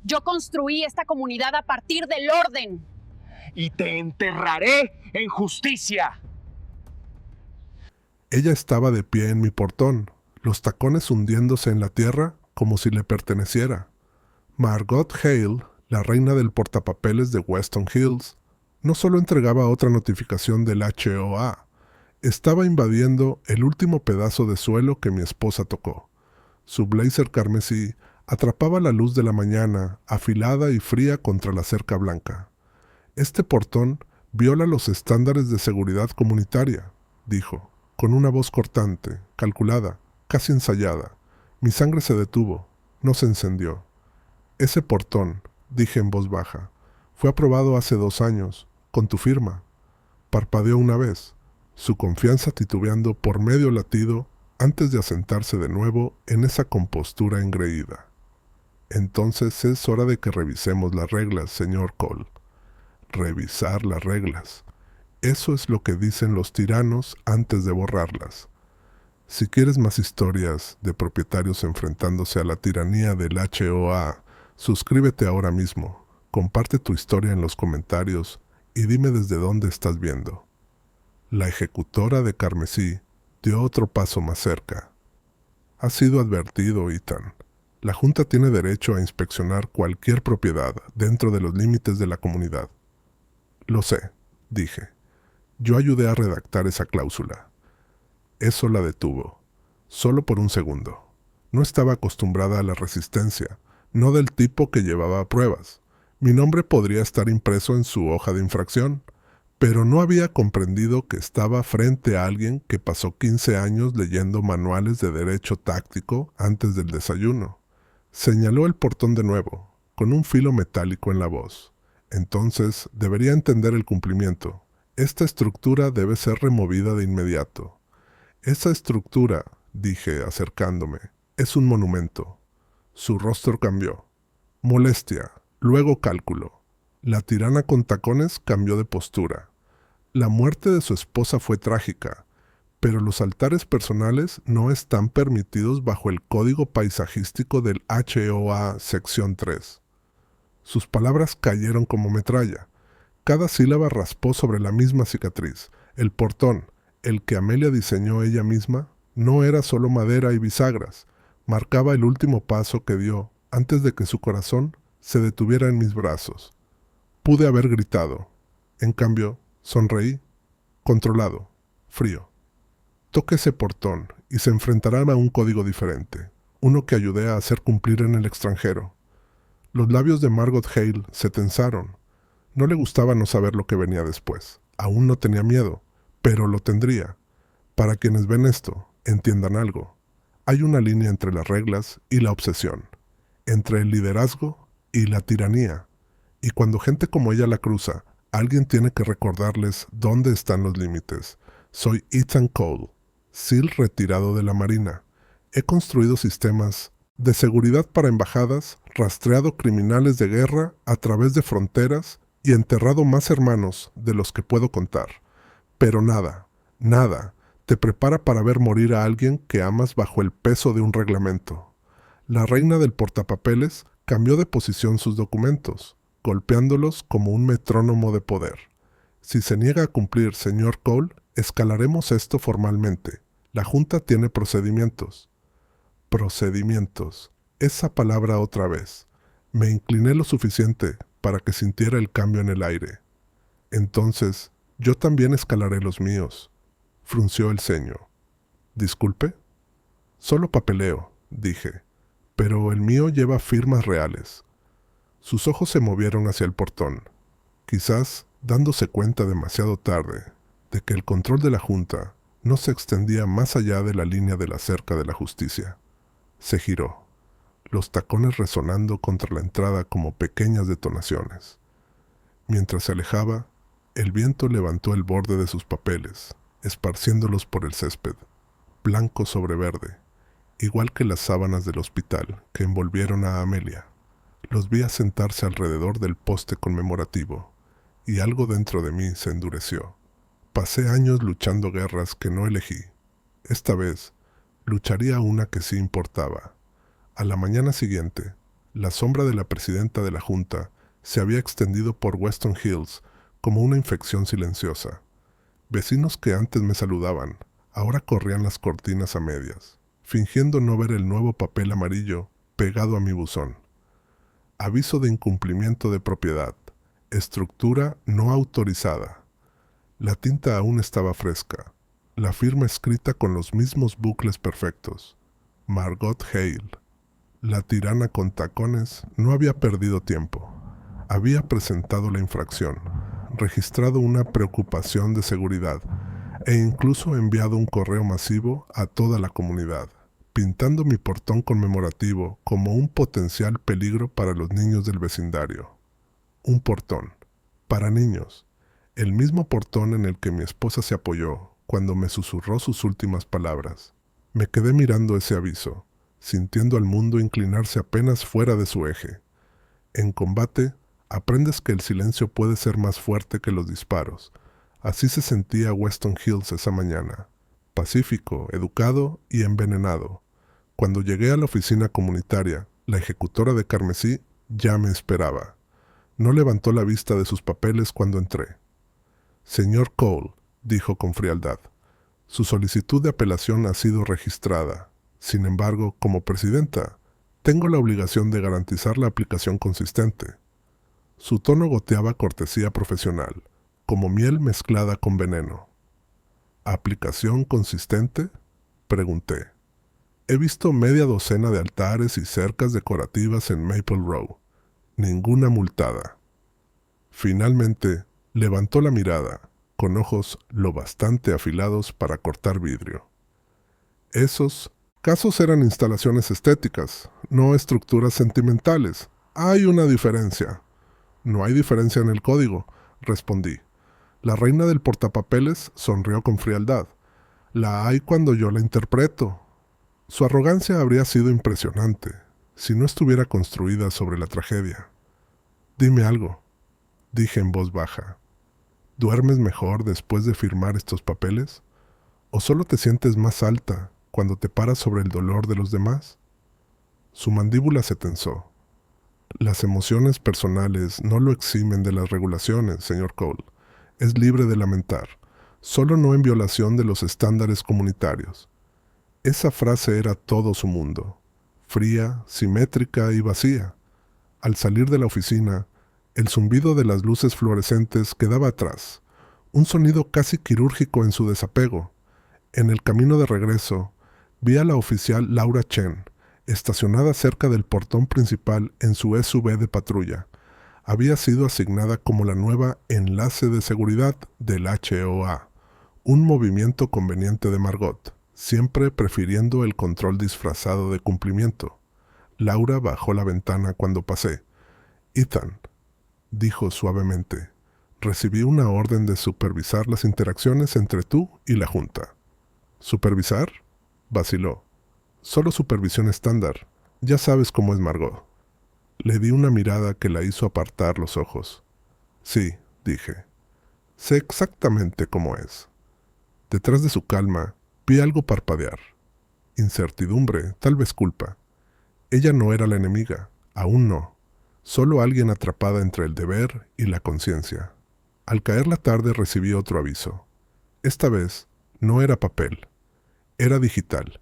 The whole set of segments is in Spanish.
Yo construí esta comunidad a partir del orden. Y te enterraré en justicia. Ella estaba de pie en mi portón, los tacones hundiéndose en la tierra como si le perteneciera. Margot Hale, la reina del portapapeles de Weston Hills, no solo entregaba otra notificación del HOA, estaba invadiendo el último pedazo de suelo que mi esposa tocó. Su blazer carmesí atrapaba la luz de la mañana, afilada y fría contra la cerca blanca. Este portón viola los estándares de seguridad comunitaria, dijo, con una voz cortante, calculada, casi ensayada. Mi sangre se detuvo, no se encendió. Ese portón, dije en voz baja, fue aprobado hace 2 años, con tu firma. Parpadeó una vez, su confianza titubeando por medio latido antes de asentarse de nuevo en esa compostura engreída. Entonces es hora de que revisemos las reglas, señor Cole. Revisar las reglas. Eso es lo que dicen los tiranos antes de borrarlas. Si quieres más historias de propietarios enfrentándose a la tiranía del HOA, suscríbete ahora mismo, comparte tu historia en los comentarios y dime desde dónde estás viendo. La ejecutora de carmesí dio otro paso más cerca. Has sido advertido, Ethan. La Junta tiene derecho a inspeccionar cualquier propiedad dentro de los límites de la comunidad. Lo sé, dije. Yo ayudé a redactar esa cláusula. Eso la detuvo, solo por un segundo. No estaba acostumbrada a la resistencia, no del tipo que llevaba pruebas. Mi nombre podría estar impreso en su hoja de infracción, pero no había comprendido que estaba frente a alguien que pasó 15 años leyendo manuales de derecho táctico antes del desayuno. Señaló el portón de nuevo, con un filo metálico en la voz. Entonces, debería entender el cumplimiento. Esta estructura debe ser removida de inmediato. Esa estructura, dije acercándome, es un monumento. Su rostro cambió. Molestia, luego cálculo. La tirana con tacones cambió de postura. La muerte de su esposa fue trágica, pero los altares personales no están permitidos bajo el Código Paisajístico del HOA Sección 3. Sus palabras cayeron como metralla. Cada sílaba raspó sobre la misma cicatriz. El portón, el que Amelia diseñó ella misma, no era solo madera y bisagras. Marcaba el último paso que dio antes de que su corazón se detuviera en mis brazos. Pude haber gritado. En cambio, sonreí, controlado, frío. Toque ese portón y se enfrentarán a un código diferente, uno que ayudé a hacer cumplir en el extranjero. Los labios de Margot Hale se tensaron. No le gustaba no saber lo que venía después. Aún no tenía miedo, pero lo tendría. Para quienes ven esto, entiendan algo. Hay una línea entre las reglas y la obsesión, entre el liderazgo y la tiranía. Y cuando gente como ella la cruza, alguien tiene que recordarles dónde están los límites. Soy Ethan Cole, SEAL retirado de la Marina. He construido sistemas de seguridad para embajadas, rastreado criminales de guerra a través de fronteras y enterrado más hermanos de los que puedo contar. Pero nada, nada, te prepara para ver morir a alguien que amas bajo el peso de un reglamento. La reina del portapapeles cambió de posición sus documentos, golpeándolos como un metrónomo de poder. Si se niega a cumplir, señor Cole, escalaremos esto formalmente. La Junta tiene procedimientos. Procedimientos. Esa palabra otra vez. Me incliné lo suficiente para que sintiera el cambio en el aire. Entonces, yo también escalaré los míos. Frunció el ceño. ¿Disculpe? Solo papeleo, dije, pero el mío lleva firmas reales. Sus ojos se movieron hacia el portón, quizás dándose cuenta demasiado tarde de que el control de la Junta no se extendía más allá de la línea de la cerca de la justicia. Se giró, los tacones resonando contra la entrada como pequeñas detonaciones. Mientras se alejaba, el viento levantó el borde de sus papeles, esparciéndolos por el césped, blanco sobre verde, igual que las sábanas del hospital que envolvieron a Amelia. Los vi sentarse alrededor del poste conmemorativo, y algo dentro de mí se endureció. Pasé años luchando guerras que no elegí. Esta vez, lucharía una que sí importaba. A la mañana siguiente, La sombra de la presidenta de la Junta se había extendido por Weston Hills como una infección silenciosa. Vecinos que antes me saludaban, ahora corrían las cortinas a medias, fingiendo no ver el nuevo papel amarillo pegado a mi buzón. Aviso de incumplimiento de propiedad. Estructura no autorizada. La tinta aún estaba fresca. La firma escrita con los mismos bucles perfectos. Margot Hale. La tirana con tacones no había perdido tiempo. Había presentado la infracción, registrado una preocupación de seguridad e incluso enviado un correo masivo a toda la comunidad, pintando mi portón conmemorativo como un potencial peligro para los niños del vecindario. Un portón. Para niños. El mismo portón en el que mi esposa se apoyó cuando me susurró sus últimas palabras. Me quedé mirando ese aviso, sintiendo al mundo inclinarse apenas fuera de su eje. En combate, aprendes que el silencio puede ser más fuerte que los disparos. Así se sentía Weston Hills esa mañana, pacífico, educado y envenenado. Cuando llegué a la oficina comunitaria, la ejecutora de carmesí ya me esperaba. No levantó la vista de sus papeles cuando entré. «Señor Cole», dijo con frialdad, «su solicitud de apelación ha sido registrada. Sin embargo, como presidenta, tengo la obligación de garantizar la aplicación consistente». Su tono goteaba cortesía profesional, como miel mezclada con veneno. «¿Aplicación consistente?», pregunté. «He visto media docena de altares y cercas decorativas en Maple Row. Ninguna multada». Finalmente, levantó la mirada, con ojos lo bastante afilados para cortar vidrio. «Esos casos eran instalaciones estéticas, no estructuras sentimentales. Hay una diferencia». «No hay diferencia en el código», respondí. La reina del portapapeles sonrió con frialdad. «La hay cuando yo la interpreto». Su arrogancia habría sido impresionante, si no estuviera construida sobre la tragedia. «Dime algo», dije en voz baja. «¿Duermes mejor después de firmar estos papeles? ¿O solo te sientes más alta cuando te paras sobre el dolor de los demás?» Su mandíbula se tensó. «Las emociones personales no lo eximen de las regulaciones, señor Cole. Es libre de lamentar, solo no en violación de los estándares comunitarios». Esa frase era todo su mundo, fría, simétrica y vacía. Al salir de la oficina, el zumbido de las luces fluorescentes quedaba atrás, un sonido casi quirúrgico en su desapego. En el camino de regreso, vi a la oficial Laura Chen, estacionada cerca del portón principal en su SUV de patrulla. Había sido asignada como la nueva enlace de seguridad del HOA, un movimiento conveniente de Margot, siempre prefiriendo el control disfrazado de cumplimiento. Laura bajó la ventana cuando pasé. «Ethan», dijo suavemente, «recibí una orden de supervisar las interacciones entre tú y la Junta». «¿Supervisar?», vaciló. «Solo supervisión estándar. Ya sabes cómo es Margot». Le di una mirada que la hizo apartar los ojos. «Sí», dije. «Sé exactamente cómo es». Detrás de su calma, vi algo parpadear. Incertidumbre, tal vez culpa. Ella no era la enemiga, aún no. Solo alguien atrapada entre el deber y la conciencia. Al caer la tarde recibí otro aviso. Esta vez no era papel, era digital.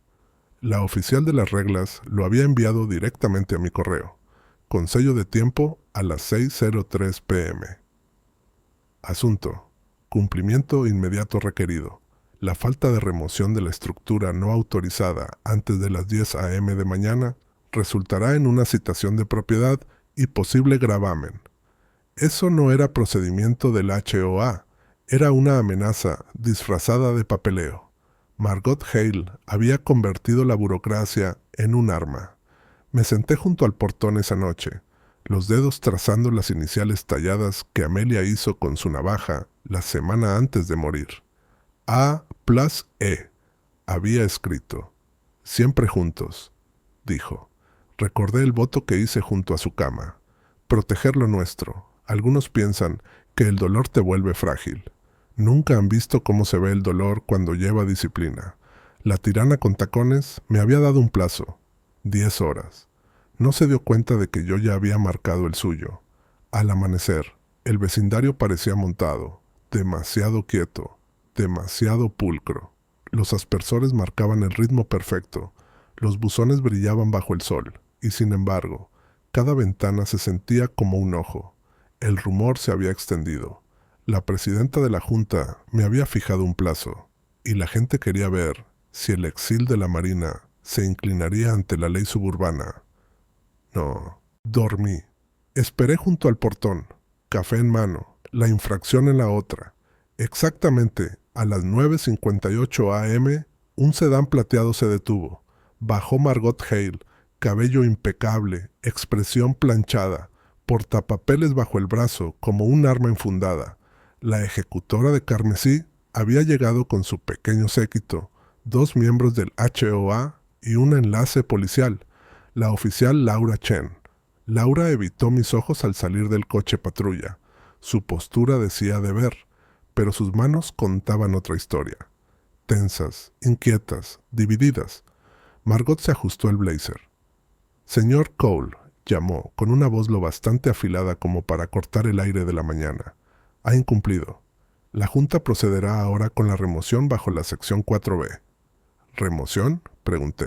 La oficial de las reglas lo había enviado directamente a mi correo, con sello de tiempo a las 6:03 p.m. Asunto: cumplimiento inmediato requerido. La falta de remoción de la estructura no autorizada antes de las 10 a.m. de mañana resultará en una citación de propiedad y posible gravamen. Eso no era procedimiento del HOA, era una amenaza disfrazada de papeleo. Margot Hale había convertido la burocracia en un arma. Me senté junto al portón esa noche, los dedos trazando las iniciales talladas que Amelia hizo con su navaja la semana antes de morir. A+E, había escrito. «Siempre juntos», dijo. Recordé el voto que hice junto a su cama. Proteger lo nuestro. Algunos piensan que el dolor te vuelve frágil. Nunca han visto cómo se ve el dolor cuando lleva disciplina. La tirana con tacones me había dado un plazo. 10 horas. No se dio cuenta de que yo ya había marcado el suyo. Al amanecer, el vecindario parecía montado, demasiado quieto, demasiado pulcro. Los aspersores marcaban el ritmo perfecto, los buzones brillaban bajo el sol, y sin embargo, cada ventana se sentía como un ojo. El rumor se había extendido. La presidenta de la Junta me había fijado un plazo, y la gente quería ver si el exil de la Marina se inclinaría ante la ley suburbana. No, dormí. Esperé junto al portón, café en mano, la infracción en la otra. Exactamente a las 9:58 a.m., un sedán plateado se detuvo. Bajó Margot Hale, cabello impecable, expresión planchada, portapapeles bajo el brazo como un arma enfundada. La ejecutora de carmesí había llegado con su pequeño séquito, 2 miembros del HOA y un enlace policial, la oficial Laura Chen. Laura evitó mis ojos al salir del coche patrulla. Su postura decía deber, pero sus manos contaban otra historia. Tensas, inquietas, divididas. Margot se ajustó el blazer. «Señor Cole», llamó, con una voz lo bastante afilada como para cortar el aire de la mañana. «Ha incumplido. La Junta procederá ahora con la remoción bajo la sección 4B». «¿Remoción?», pregunté.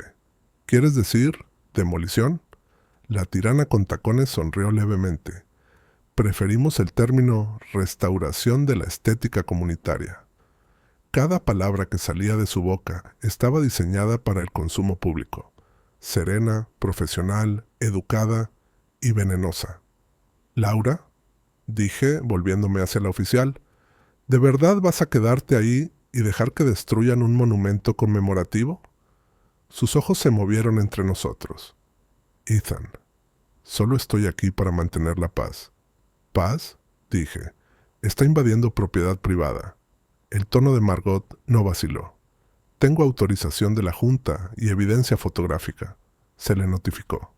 «¿Quieres decir demolición?». La tirana con tacones sonrió levemente. «Preferimos el término restauración de la estética comunitaria». Cada palabra que salía de su boca estaba diseñada para el consumo público. Serena, profesional, educada y venenosa. «Laura», dije, volviéndome hacia la oficial, «¿de verdad vas a quedarte ahí y dejar que destruyan un monumento conmemorativo?» Sus ojos se movieron entre nosotros. «Ethan, solo estoy aquí para mantener la paz». «¿Paz?», dije. «Está invadiendo propiedad privada». El tono de Margot no vaciló. «Tengo autorización de la Junta y evidencia fotográfica», se le notificó.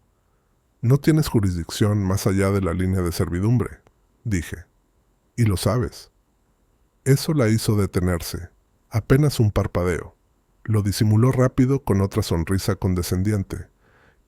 «No tienes jurisdicción más allá de la línea de servidumbre», dije. «Y lo sabes». Eso la hizo detenerse. Apenas un parpadeo. Lo disimuló rápido con otra sonrisa condescendiente.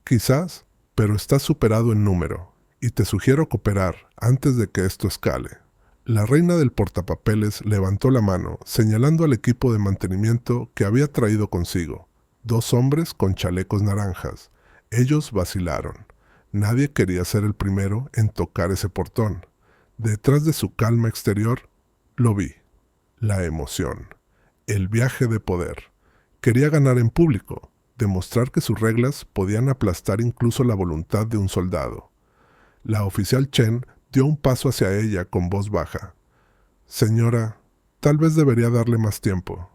«Quizás, pero estás superado en número, y te sugiero cooperar antes de que esto escale». La reina del portapapeles levantó la mano, señalando al equipo de mantenimiento que había traído consigo. 2 hombres con chalecos naranjas. Ellos vacilaron. Nadie quería ser el primero en tocar ese portón. Detrás de su calma exterior, lo vi. La emoción. El viaje de poder. Quería ganar en público, demostrar que sus reglas podían aplastar incluso la voluntad de un soldado. La oficial Chen dio un paso hacia ella con voz baja. «Señora, tal vez debería darle más tiempo.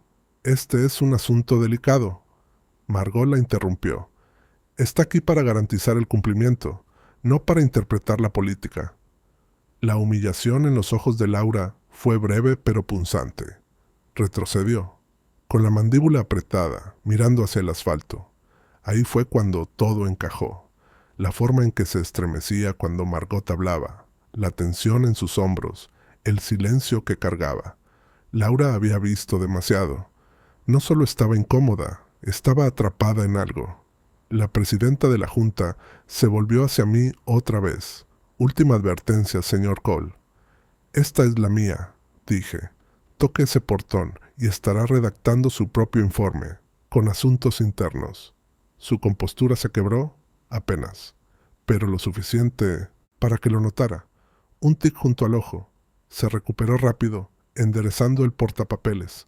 Este es un asunto delicado». Margot la interrumpió. «Está aquí para garantizar el cumplimiento, no para interpretar la política». La humillación en los ojos de Laura fue breve pero punzante. Retrocedió, con la mandíbula apretada, mirando hacia el asfalto. Ahí fue cuando todo encajó. La forma en que se estremecía cuando Margot hablaba, la tensión en sus hombros, el silencio que cargaba. Laura había visto demasiado. No solo estaba incómoda, estaba atrapada en algo. La presidenta de la Junta se volvió hacia mí otra vez. «Última advertencia, señor Cole». «Esta es la mía», dije. «Toque ese portón y estará redactando su propio informe, con asuntos internos». Su compostura se quebró apenas, pero lo suficiente para que lo notara. Un tic junto al ojo. Se recuperó rápido, enderezando el portapapeles.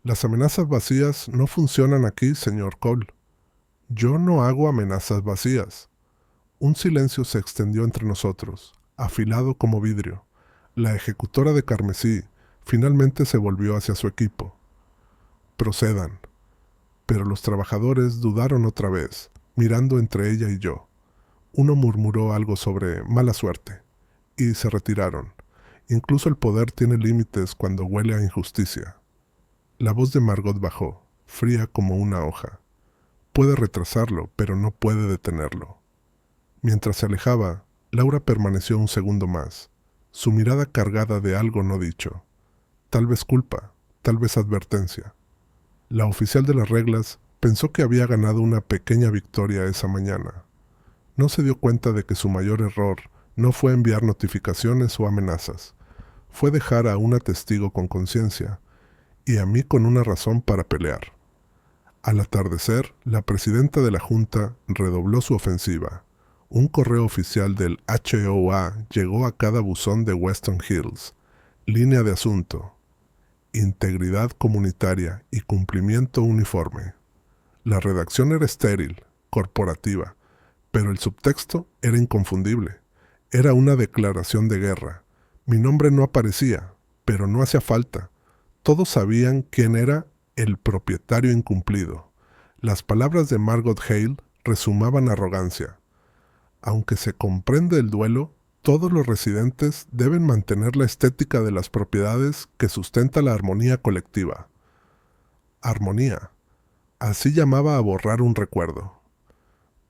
«Las amenazas vacías no funcionan aquí, señor Cole». «Yo no hago amenazas vacías». Un silencio se extendió entre nosotros, afilado como vidrio. La ejecutora de carmesí finalmente se volvió hacia su equipo. «Procedan». Pero los trabajadores dudaron otra vez, mirando entre ella y yo. Uno murmuró algo sobre mala suerte, y se retiraron. Incluso el poder tiene límites cuando huele a injusticia. La voz de Margot bajó, fría como una hoja. Puede retrasarlo, pero no puede detenerlo. Mientras se alejaba, Laura permaneció un segundo más, su mirada cargada de algo no dicho. Tal vez culpa, tal vez advertencia. La oficial de las reglas pensó que había ganado una pequeña victoria esa mañana. No se dio cuenta de que su mayor error no fue enviar notificaciones o amenazas, fue dejar a una testigo con conciencia y a mí con una razón para pelear. Al atardecer, la presidenta de la Junta redobló su ofensiva. Un correo oficial del HOA llegó a cada buzón de Weston Hills. Línea de asunto: integridad comunitaria y cumplimiento uniforme. La redacción era estéril, corporativa, pero el subtexto era inconfundible. Era una declaración de guerra. Mi nombre no aparecía, pero no hacía falta. Todos sabían quién era el propietario incumplido. Las palabras de Margot Hale resumaban arrogancia. Aunque se comprende el duelo, todos los residentes deben mantener la estética de las propiedades que sustenta la armonía colectiva. Armonía. Así llamaba a borrar un recuerdo.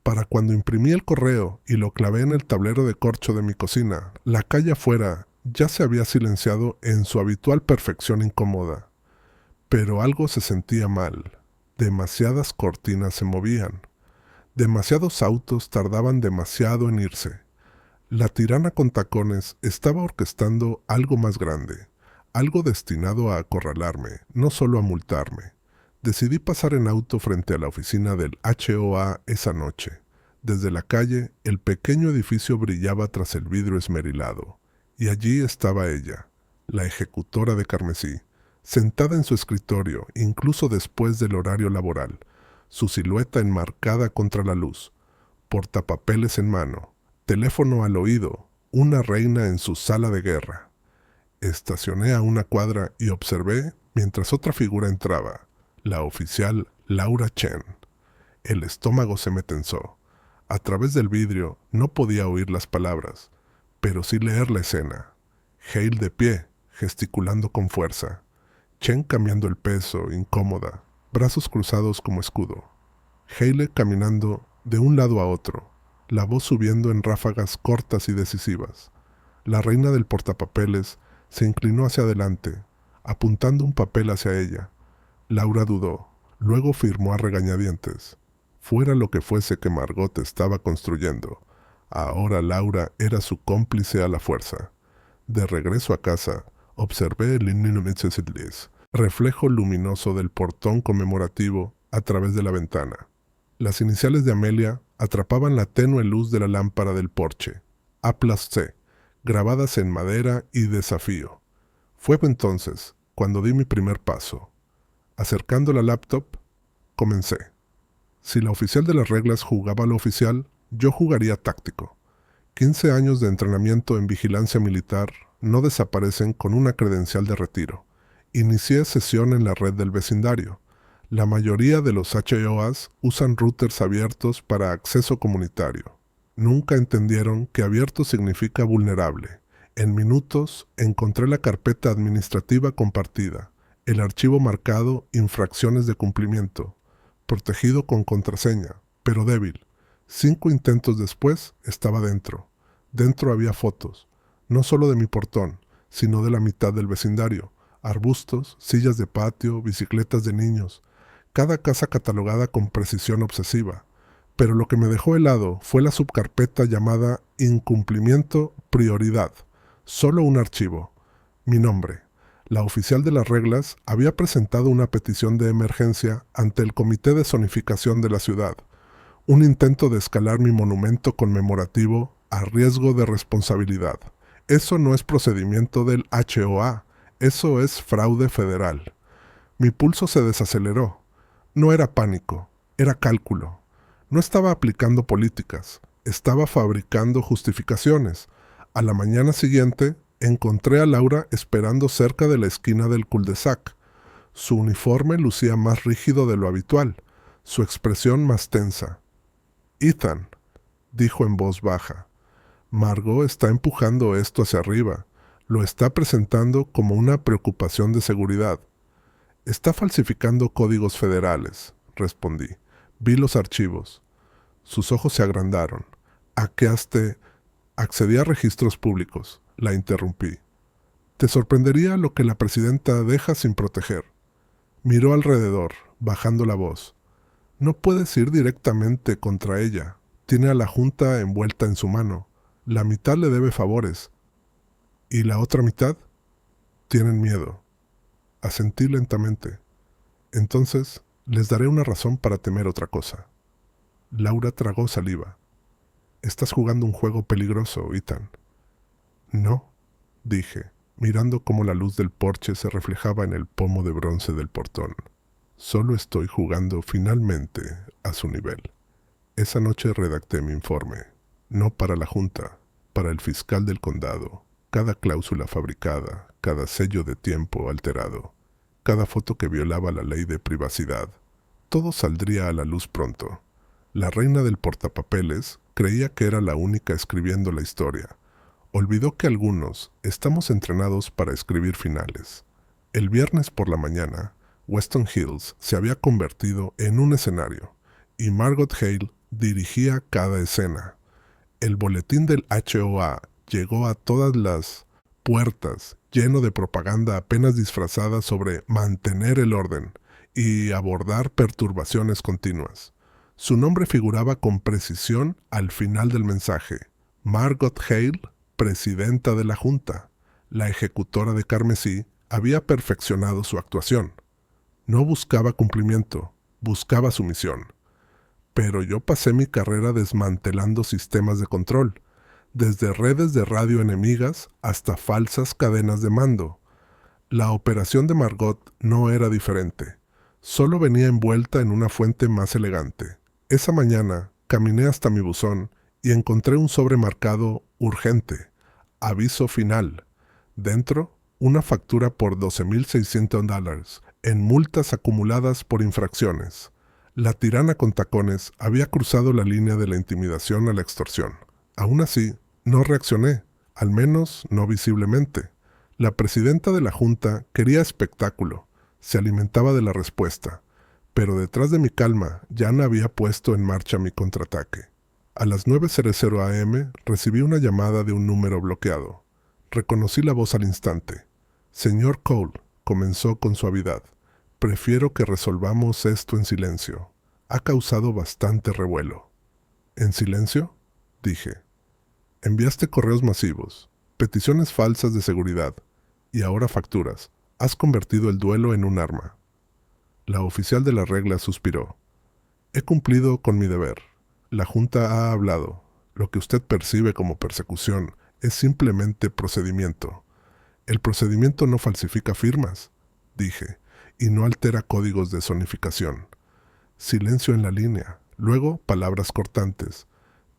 Para cuando imprimí el correo y lo clavé en el tablero de corcho de mi cocina, la calle afuera ya se había silenciado en su habitual perfección incómoda. Pero algo se sentía mal. Demasiadas cortinas se movían. Demasiados autos tardaban demasiado en irse. La tirana con tacones estaba orquestando algo más grande, algo destinado a acorralarme, no solo a multarme. Decidí pasar en auto frente a la oficina del HOA esa noche. Desde la calle, el pequeño edificio brillaba tras el vidrio esmerilado, y allí estaba ella, la ejecutora de carmesí, sentada en su escritorio, incluso después del horario laboral, su silueta enmarcada contra la luz, portapapeles en mano, teléfono al oído, una reina en su sala de guerra. Estacioné a una cuadra y observé mientras otra figura entraba, la oficial Laura Chen. El estómago se me tensó. A través del vidrio no podía oír las palabras, pero sí leer la escena. Hale de pie, gesticulando con fuerza. Chen cambiando el peso, incómoda, brazos cruzados como escudo. Hale caminando de un lado a otro, la voz subiendo en ráfagas cortas y decisivas. La reina del portapapeles se inclinó hacia adelante, apuntando un papel hacia ella. Laura dudó, luego firmó a regañadientes. Fuera lo que fuese que Margot estaba construyendo, ahora Laura era su cómplice a la fuerza. De regreso a casa, observé el reflejo luminoso del portón conmemorativo a través de la ventana. Las iniciales de Amelia atrapaban la tenue luz de la lámpara del porche, A+C, grabadas en madera y desafío. Fue entonces cuando di mi primer paso. Acercando la laptop, comencé. Si la oficial de las reglas jugaba a lo oficial, yo jugaría táctico. 15 años de entrenamiento en vigilancia militar no desaparecen con una credencial de retiro. Inicié sesión en la red del vecindario. La mayoría de los HOAs usan routers abiertos para acceso comunitario. Nunca entendieron que abierto significa vulnerable. En minutos encontré la carpeta administrativa compartida, el archivo marcado infracciones de cumplimiento, protegido con contraseña, pero débil. 5 intentos después estaba dentro. Dentro había fotos, no solo de mi portón, sino de la mitad del vecindario. Arbustos, sillas de patio, bicicletas de niños. Cada casa catalogada con precisión obsesiva. Pero lo que me dejó helado fue la subcarpeta llamada Incumplimiento Prioridad. Solo un archivo. Mi nombre. La oficial de las reglas había presentado una petición de emergencia ante el Comité de Zonificación de la ciudad. Un intento de escalar mi monumento conmemorativo a riesgo de responsabilidad. Eso no es procedimiento del HOA. Eso es fraude federal. Mi pulso se desaceleró. No era pánico, era cálculo. No estaba aplicando políticas, estaba fabricando justificaciones. A la mañana siguiente, encontré a Laura esperando cerca de la esquina del cul-de-sac. Su uniforme lucía más rígido de lo habitual, su expresión más tensa. «Ethan», dijo en voz baja, «Margot está empujando esto hacia arriba. Lo está presentando como una preocupación de seguridad». «Está falsificando códigos federales», respondí. Vi los archivos. Sus ojos se agrandaron. Accedí a registros públicos. La interrumpí. «Te sorprendería lo que la presidenta deja sin proteger». Miró alrededor, bajando la voz. «No puedes ir directamente contra ella. Tiene a la Junta envuelta en su mano. La mitad le debe favores. ¿Y la otra mitad? Tienen miedo. Asentí lentamente. Entonces, les daré una razón para temer otra cosa. Laura tragó saliva. Estás jugando un juego peligroso, Ethan. No, dije, mirando cómo la luz del porche se reflejaba en el pomo de bronce del portón. Solo estoy jugando finalmente a su nivel. Esa noche redacté mi informe, no para la Junta, para el fiscal del condado. Cada cláusula fabricada, cada sello de tiempo alterado, cada foto que violaba la ley de privacidad, todo saldría a la luz pronto. La reina del portapapeles creía que era la única escribiendo la historia. Olvidó que algunos estamos entrenados para escribir finales. El viernes por la mañana, Weston Hills se había convertido en un escenario, y Margot Hale dirigía cada escena. El boletín del HOA llegó a todas las puertas, lleno de propaganda apenas disfrazada sobre mantener el orden y abordar perturbaciones continuas. Su nombre figuraba con precisión al final del mensaje. Margot Hale, presidenta de la Junta. La ejecutora de carmesí había perfeccionado su actuación. No buscaba cumplimiento, buscaba sumisión. Pero yo pasé mi carrera desmantelando sistemas de control, desde redes de radio enemigas hasta falsas cadenas de mando. La operación de Margot no era diferente, solo venía envuelta en una fuente más elegante. Esa mañana caminé hasta mi buzón y encontré un sobre marcado urgente, aviso final. Dentro, una factura por $12,600 en multas acumuladas por infracciones. La tirana con tacones había cruzado la línea de la intimidación a la extorsión. Aún así, no reaccioné, al menos no visiblemente. La presidenta de la Junta quería espectáculo, se alimentaba de la respuesta, pero detrás de mi calma ya no había puesto en marcha mi contraataque. A las 9:00 am recibí una llamada de un número bloqueado. Reconocí la voz al instante. Señor Cole, comenzó con suavidad. Prefiero que resolvamos esto en silencio. Ha causado bastante revuelo. ¿En silencio? Dije. Enviaste correos masivos, peticiones falsas de seguridad y ahora facturas. Has convertido el duelo en un arma. La oficial de la regla suspiró. He cumplido con mi deber. La Junta ha hablado. Lo que usted percibe como persecución es simplemente procedimiento. El procedimiento no falsifica firmas, dije, y no altera códigos de zonificación. Silencio en la línea, luego palabras cortantes.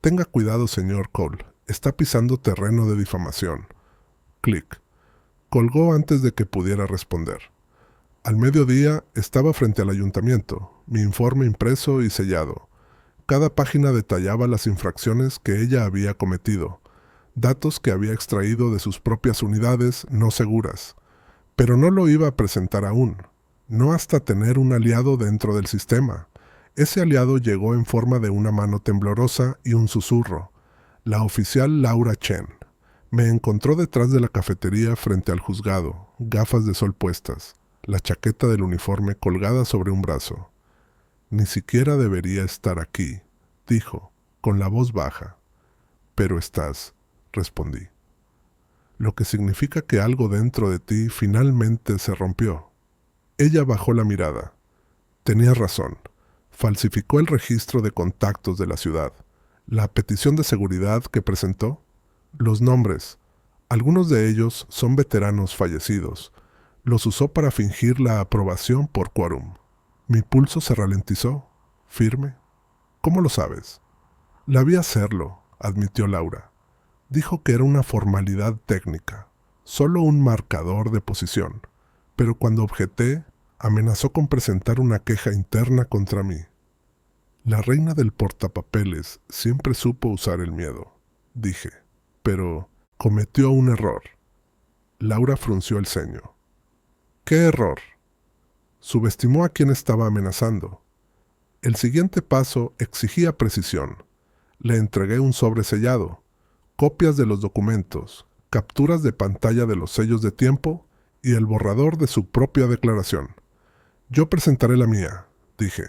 Tenga cuidado, señor Cole, está pisando terreno de difamación. Clic. Colgó antes de que pudiera responder. Al mediodía estaba frente al ayuntamiento, mi informe impreso y sellado. Cada página detallaba las infracciones que ella había cometido, datos que había extraído de sus propias unidades no seguras. Pero no lo iba a presentar aún, no hasta tener un aliado dentro del sistema. Ese aliado llegó en forma de una mano temblorosa y un susurro. La oficial Laura Chen. Me encontró detrás de la cafetería frente al juzgado, gafas de sol puestas, la chaqueta del uniforme colgada sobre un brazo. Ni siquiera debería estar aquí, dijo, con la voz baja. Pero estás, respondí. Lo que significa que algo dentro de ti finalmente se rompió. Ella bajó la mirada. Tenía razón. Falsificó el registro de contactos de la ciudad. La petición de seguridad que presentó. Los nombres. Algunos de ellos son veteranos fallecidos. Los usó para fingir la aprobación por quórum. Mi pulso se ralentizó. ¿Firme? ¿Cómo lo sabes? La vi hacerlo, admitió Laura. Dijo que era una formalidad técnica, solo un marcador de posición. Pero cuando objeté, amenazó con presentar una queja interna contra mí. La reina del portapapeles siempre supo usar el miedo, dije, pero cometió un error. Laura frunció el ceño. ¿Qué error? Subestimó a quien estaba amenazando. El siguiente paso exigía precisión. Le entregué un sobre sellado, copias de los documentos, capturas de pantalla de los sellos de tiempo y el borrador de su propia declaración. Yo presentaré la mía, dije.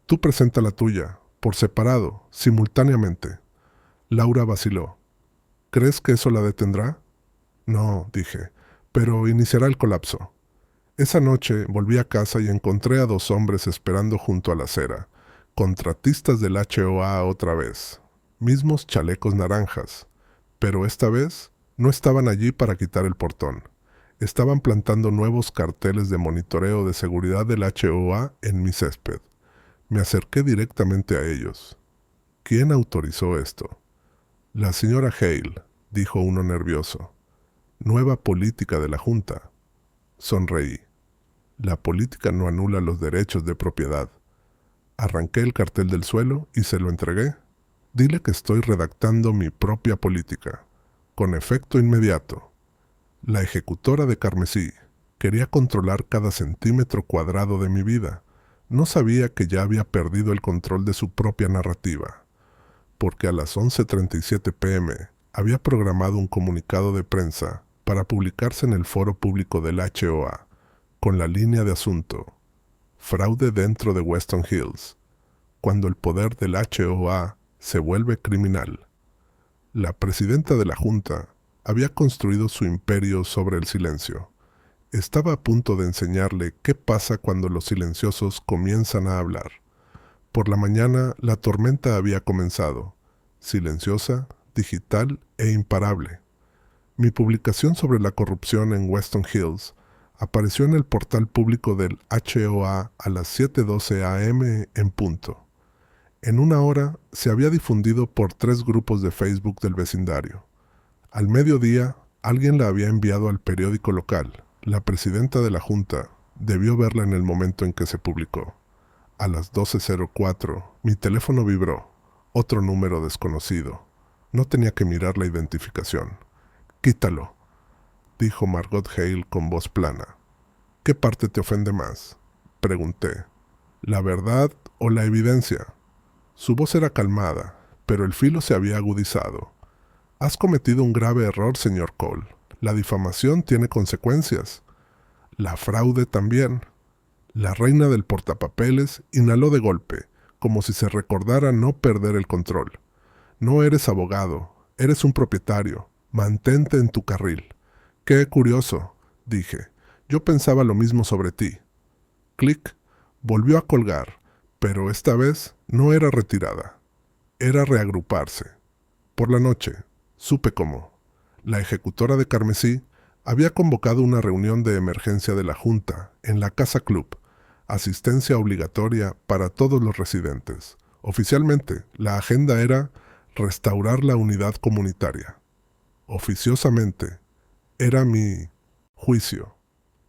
Tú presenta la tuya, por separado, simultáneamente. Laura vaciló. ¿Crees que eso la detendrá? No, dije, pero iniciará el colapso. Esa noche volví a casa y encontré a 2 hombres esperando junto a la acera, contratistas del HOA otra vez, mismos chalecos naranjas, pero esta vez no estaban allí para quitar el portón. Estaban plantando nuevos carteles de monitoreo de seguridad del HOA en mi césped. Me acerqué directamente a ellos. ¿Quién autorizó esto? La señora Hale, dijo uno nervioso. Nueva política de la Junta. Sonreí. La política no anula los derechos de propiedad. Arranqué el cartel del suelo y se lo entregué. Dile que estoy redactando mi propia política, con efecto inmediato. La ejecutora de carmesí quería controlar cada centímetro cuadrado de mi vida. No sabía que ya había perdido el control de su propia narrativa, porque a las 11:37 p.m. había programado un comunicado de prensa para publicarse en el foro público del HOA, con la línea de asunto: fraude dentro de Weston Hills, cuando el poder del HOA se vuelve criminal. La presidenta de la Junta había construido su imperio sobre el silencio. Estaba a punto de enseñarle qué pasa cuando los silenciosos comienzan a hablar. Por la mañana la tormenta había comenzado, silenciosa, digital e imparable. Mi publicación sobre la corrupción en Weston Hills apareció en el portal público del HOA a las 7:12 a.m. en punto. En una hora se había difundido por 3 grupos de Facebook del vecindario. Al mediodía, alguien la había enviado al periódico local. La presidenta de la Junta debió verla en el momento en que se publicó. A las 12:04, mi teléfono vibró. Otro número desconocido. No tenía que mirar la identificación. «Quítalo», dijo Margot Hale con voz plana. «¿Qué parte te ofende más?», pregunté. «¿La verdad o la evidencia?». Su voz era calmada, pero el filo se había agudizado. «Has cometido un grave error, señor Cole. La difamación tiene consecuencias. La fraude también». La reina del portapapeles inhaló de golpe, como si se recordara no perder el control. «No eres abogado, eres un propietario. Mantente en tu carril». «Qué curioso», dije. «Yo pensaba lo mismo sobre ti». Clic. Volvió a colgar, pero esta vez no era retirada. Era reagruparse. Por la noche, supe cómo. La ejecutora de carmesí había convocado una reunión de emergencia de la Junta en la Casa Club, asistencia obligatoria para todos los residentes. Oficialmente, la agenda era restaurar la unidad comunitaria. Oficiosamente, era mi juicio.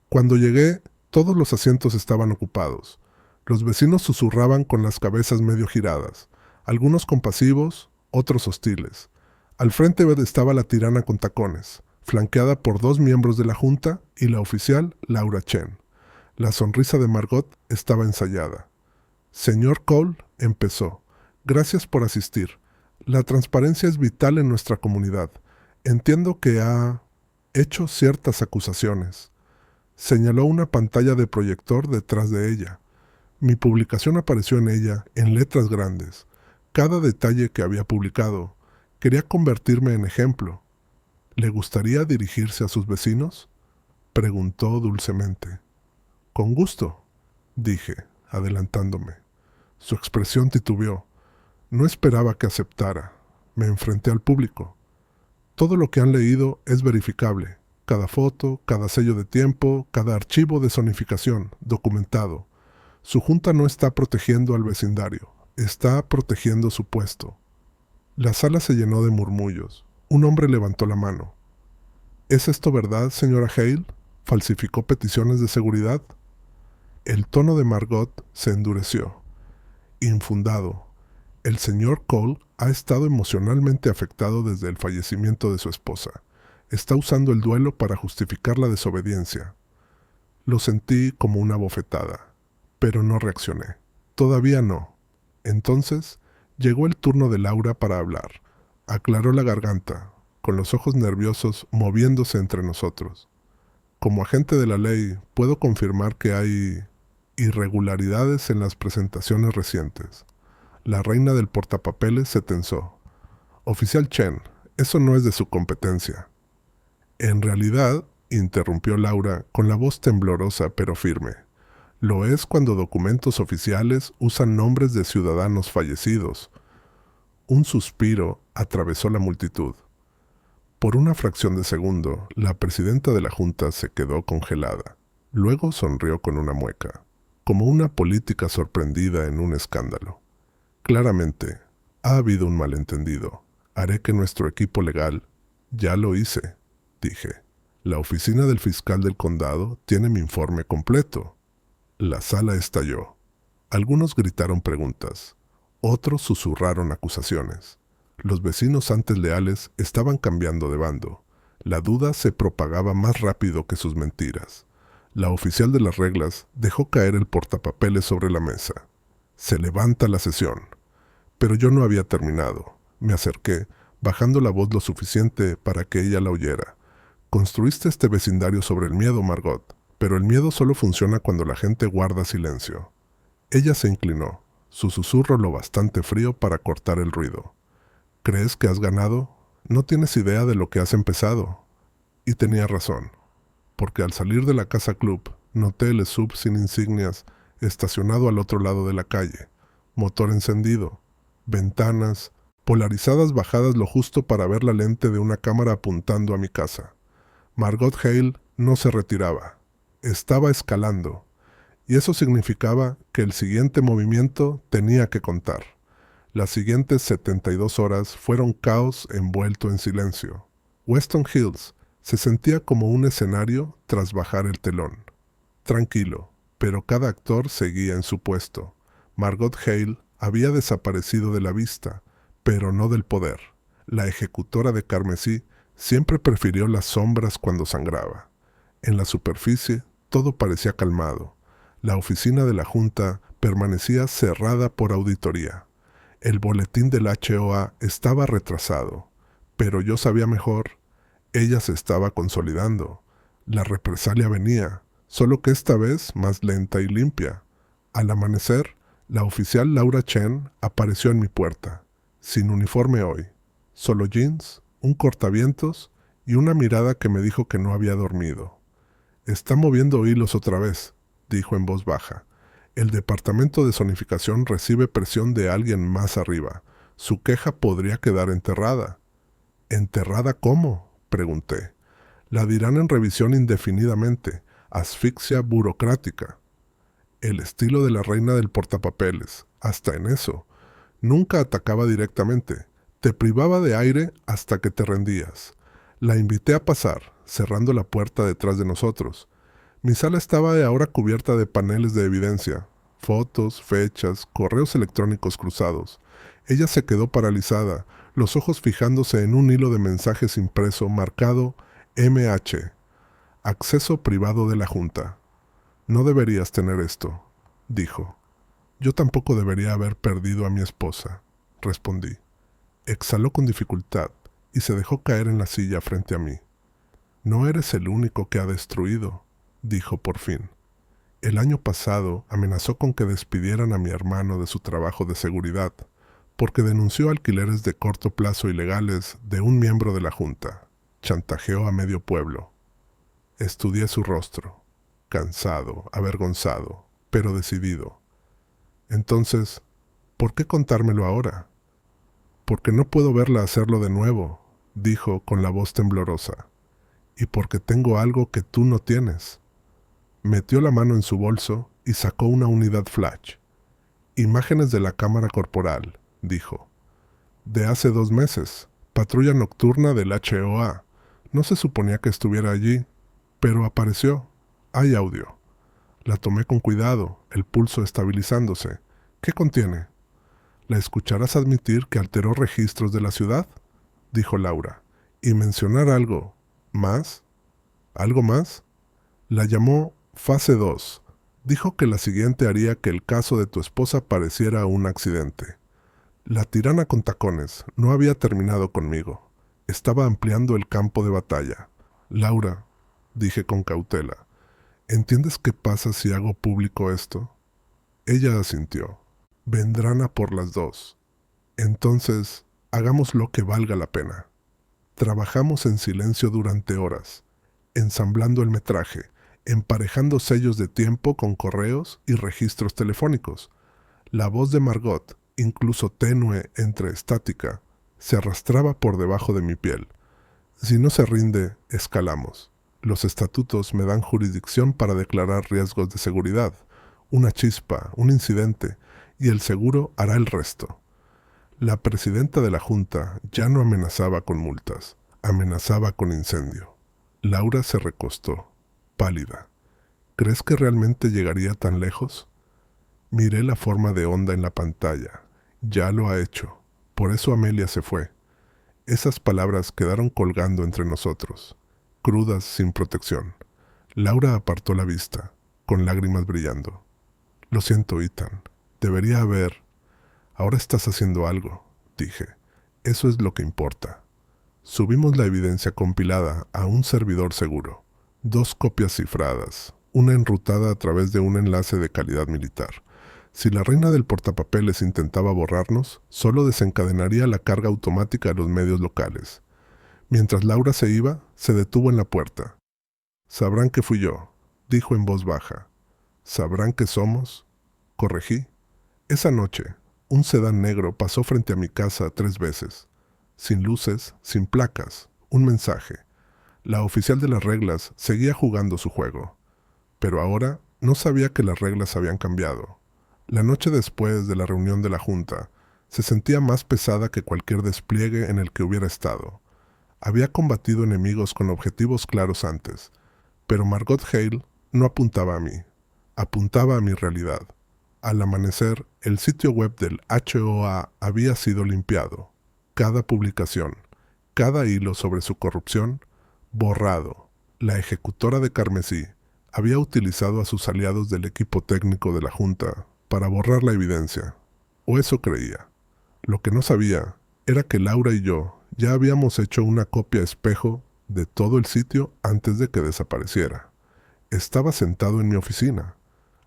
Cuando llegué, todos los asientos estaban ocupados. Los vecinos susurraban con las cabezas medio giradas, algunos compasivos, otros hostiles. Al frente estaba la tirana con tacones, flanqueada por 2 miembros de la Junta y la oficial Laura Chen. La sonrisa de Margot estaba ensayada. «Señor Cole», empezó, «gracias por asistir. La transparencia es vital en nuestra comunidad. Entiendo que ha hecho ciertas acusaciones». Señaló una pantalla de proyector detrás de ella. Mi publicación apareció en ella en letras grandes. Cada detalle que había publicado. Quería convertirme en ejemplo. «¿Le gustaría dirigirse a sus vecinos?», preguntó dulcemente. «Con gusto», dije, adelantándome. Su expresión titubeó. No esperaba que aceptara. Me enfrenté al público. «Todo lo que han leído es verificable. Cada foto, cada sello de tiempo, cada archivo de zonificación, documentado. Su Junta no está protegiendo al vecindario, está protegiendo su puesto». La sala se llenó de murmullos. Un hombre levantó la mano. «¿Es esto verdad, señora Hale? ¿Falsificó peticiones de seguridad?». El tono de Margot se endureció. «Infundado. El señor Cole ha estado emocionalmente afectado desde el fallecimiento de su esposa. Está usando el duelo para justificar la desobediencia». Lo sentí como una bofetada, pero no reaccioné. Todavía no. Entonces llegó el turno de Laura para hablar. Aclaró la garganta, con los ojos nerviosos moviéndose entre nosotros. «Como agente de la ley, puedo confirmar que hay irregularidades en las presentaciones recientes. La reina del portapapeles se tensó. Oficial Chen, eso no es de su competencia. En realidad, interrumpió Laura con la voz temblorosa pero firme. Lo es cuando documentos oficiales usan nombres de ciudadanos fallecidos. Un suspiro atravesó la multitud. Por una fracción de segundo, la presidenta de la Junta se quedó congelada. Luego sonrió con una mueca, como una política sorprendida en un escándalo. Claramente, ha habido un malentendido. Haré que nuestro equipo legal... Ya lo hice, dije. La oficina del fiscal del condado tiene mi informe completo. La sala estalló. Algunos gritaron preguntas. Otros susurraron acusaciones. Los vecinos antes leales estaban cambiando de bando. La duda se propagaba más rápido que sus mentiras. La oficial de las reglas dejó caer el portapapeles sobre la mesa. Se levanta la sesión. Pero yo no había terminado. Me acerqué, bajando la voz lo suficiente para que ella la oyera. Construiste este vecindario sobre el miedo, Margot, pero el miedo solo funciona cuando la gente guarda silencio. Ella se inclinó, su susurro lo bastante frío para cortar el ruido. ¿Crees que has ganado? No tienes idea de lo que has empezado. Y tenía razón, porque al salir de la casa club, noté el sub sin insignias estacionado al otro lado de la calle, motor encendido, ventanas, polarizadas bajadas lo justo para ver la lente de una cámara apuntando a mi casa. Margot Hale no se retiraba, estaba escalando, y eso significaba que el siguiente movimiento tenía que contar. Las siguientes 72 horas fueron caos envuelto en silencio. Weston Hills se sentía como un escenario tras bajar el telón. Tranquilo, pero cada actor seguía en su puesto. Margot Hale había desaparecido de la vista, pero no del poder. La ejecutora de carmesí siempre prefirió las sombras cuando sangraba. En la superficie todo parecía calmado. La oficina de la Junta permanecía cerrada por auditoría. El boletín del HOA estaba retrasado, pero yo sabía mejor. Ella se estaba consolidando. La represalia venía, solo que esta vez más lenta y limpia. Al amanecer, la oficial Laura Chen apareció en mi puerta, sin uniforme hoy, solo jeans, un cortavientos y una mirada que me dijo que no había dormido. «Está moviendo hilos otra vez», dijo en voz baja. «El departamento de zonificación recibe presión de alguien más arriba. Su queja podría quedar enterrada». «¿Enterrada cómo?», pregunté. «La dirán en revisión indefinidamente. Asfixia burocrática». El estilo de la reina del portapapeles, hasta en eso. Nunca atacaba directamente. Te privaba de aire hasta que te rendías. La invité a pasar, cerrando la puerta detrás de nosotros. Mi sala estaba ahora cubierta de paneles de evidencia, fotos, fechas, correos electrónicos cruzados. Ella se quedó paralizada, los ojos fijándose en un hilo de mensajes impreso marcado MH, acceso privado de la Junta. «No deberías tener esto», dijo. «Yo tampoco debería haber perdido a mi esposa», respondí. Exhaló con dificultad y se dejó caer en la silla frente a mí. «No eres el único que ha destruido», dijo por fin. El año pasado amenazó con que despidieran a mi hermano de su trabajo de seguridad, porque denunció alquileres de corto plazo ilegales de un miembro de la Junta. Chantajeó a medio pueblo. Estudié su rostro, cansado, avergonzado, pero decidido. Entonces, ¿por qué contármelo ahora? «Porque no puedo verla hacerlo de nuevo», dijo con la voz temblorosa. «Y porque tengo algo que tú no tienes». Metió la mano en su bolso y sacó una unidad flash. «Imágenes de la cámara corporal», dijo. «De hace 2 meses, patrulla nocturna del HOA. No se suponía que estuviera allí, pero apareció. Hay audio». La tomé con cuidado, el pulso estabilizándose. «¿Qué contiene?» «¿La escucharás admitir que alteró registros de la ciudad?», dijo Laura. «Y mencionar algo más». «¿Algo más?». La llamó Fase 2. Dijo que la siguiente haría que el caso de tu esposa pareciera un accidente. La tirana con tacones no había terminado conmigo. Estaba ampliando el campo de batalla. «Laura», dije con cautela, «¿entiendes qué pasa si hago público esto?». Ella asintió. Vendrán a por las dos. Entonces, hagamos lo que valga la pena. Trabajamos en silencio durante horas, ensamblando el metraje, emparejando sellos de tiempo con correos y registros telefónicos. La voz de Margot, incluso tenue entre estática, se arrastraba por debajo de mi piel. Si no se rinde, escalamos. Los estatutos me dan jurisdicción para declarar riesgos de seguridad. Una chispa, un incidente, y el seguro hará el resto. La presidenta de la Junta ya no amenazaba con multas, amenazaba con incendio. Laura se recostó, pálida. ¿Crees que realmente llegaría tan lejos? Miré la forma de onda en la pantalla. Ya lo ha hecho. Por eso Amelia se fue. Esas palabras quedaron colgando entre nosotros, crudas sin protección. Laura apartó la vista, con lágrimas brillando. Lo siento, Ethan. Debería haber... Ahora estás haciendo algo, dije. Eso es lo que importa. Subimos la evidencia compilada a un servidor seguro. 2 copias cifradas, una enrutada a través de un enlace de calidad militar. Si la reina del portapapeles intentaba borrarnos, solo desencadenaría la carga automática a los medios locales. Mientras Laura se iba, se detuvo en la puerta. «Sabrán que fui yo», dijo en voz baja. «¿Sabrán que somos?», corregí. Esa noche, un sedán negro pasó frente a mi casa 3 veces. Sin luces, sin placas, un mensaje. La oficial de las reglas seguía jugando su juego. Pero ahora no sabía que las reglas habían cambiado. La noche después de la reunión de la Junta, se sentía más pesada que cualquier despliegue en el que hubiera estado. Había combatido enemigos con objetivos claros antes, pero Margot Hale no apuntaba a mí, apuntaba a mi realidad. Al amanecer, el sitio web del HOA había sido limpiado. Cada publicación, cada hilo sobre su corrupción, borrado. La ejecutora de Carmesí había utilizado a sus aliados del equipo técnico de la Junta para borrar la evidencia, o eso creía. Lo que no sabía era que Laura y yo ya habíamos hecho una copia espejo de todo el sitio antes de que desapareciera. Estaba sentado en mi oficina,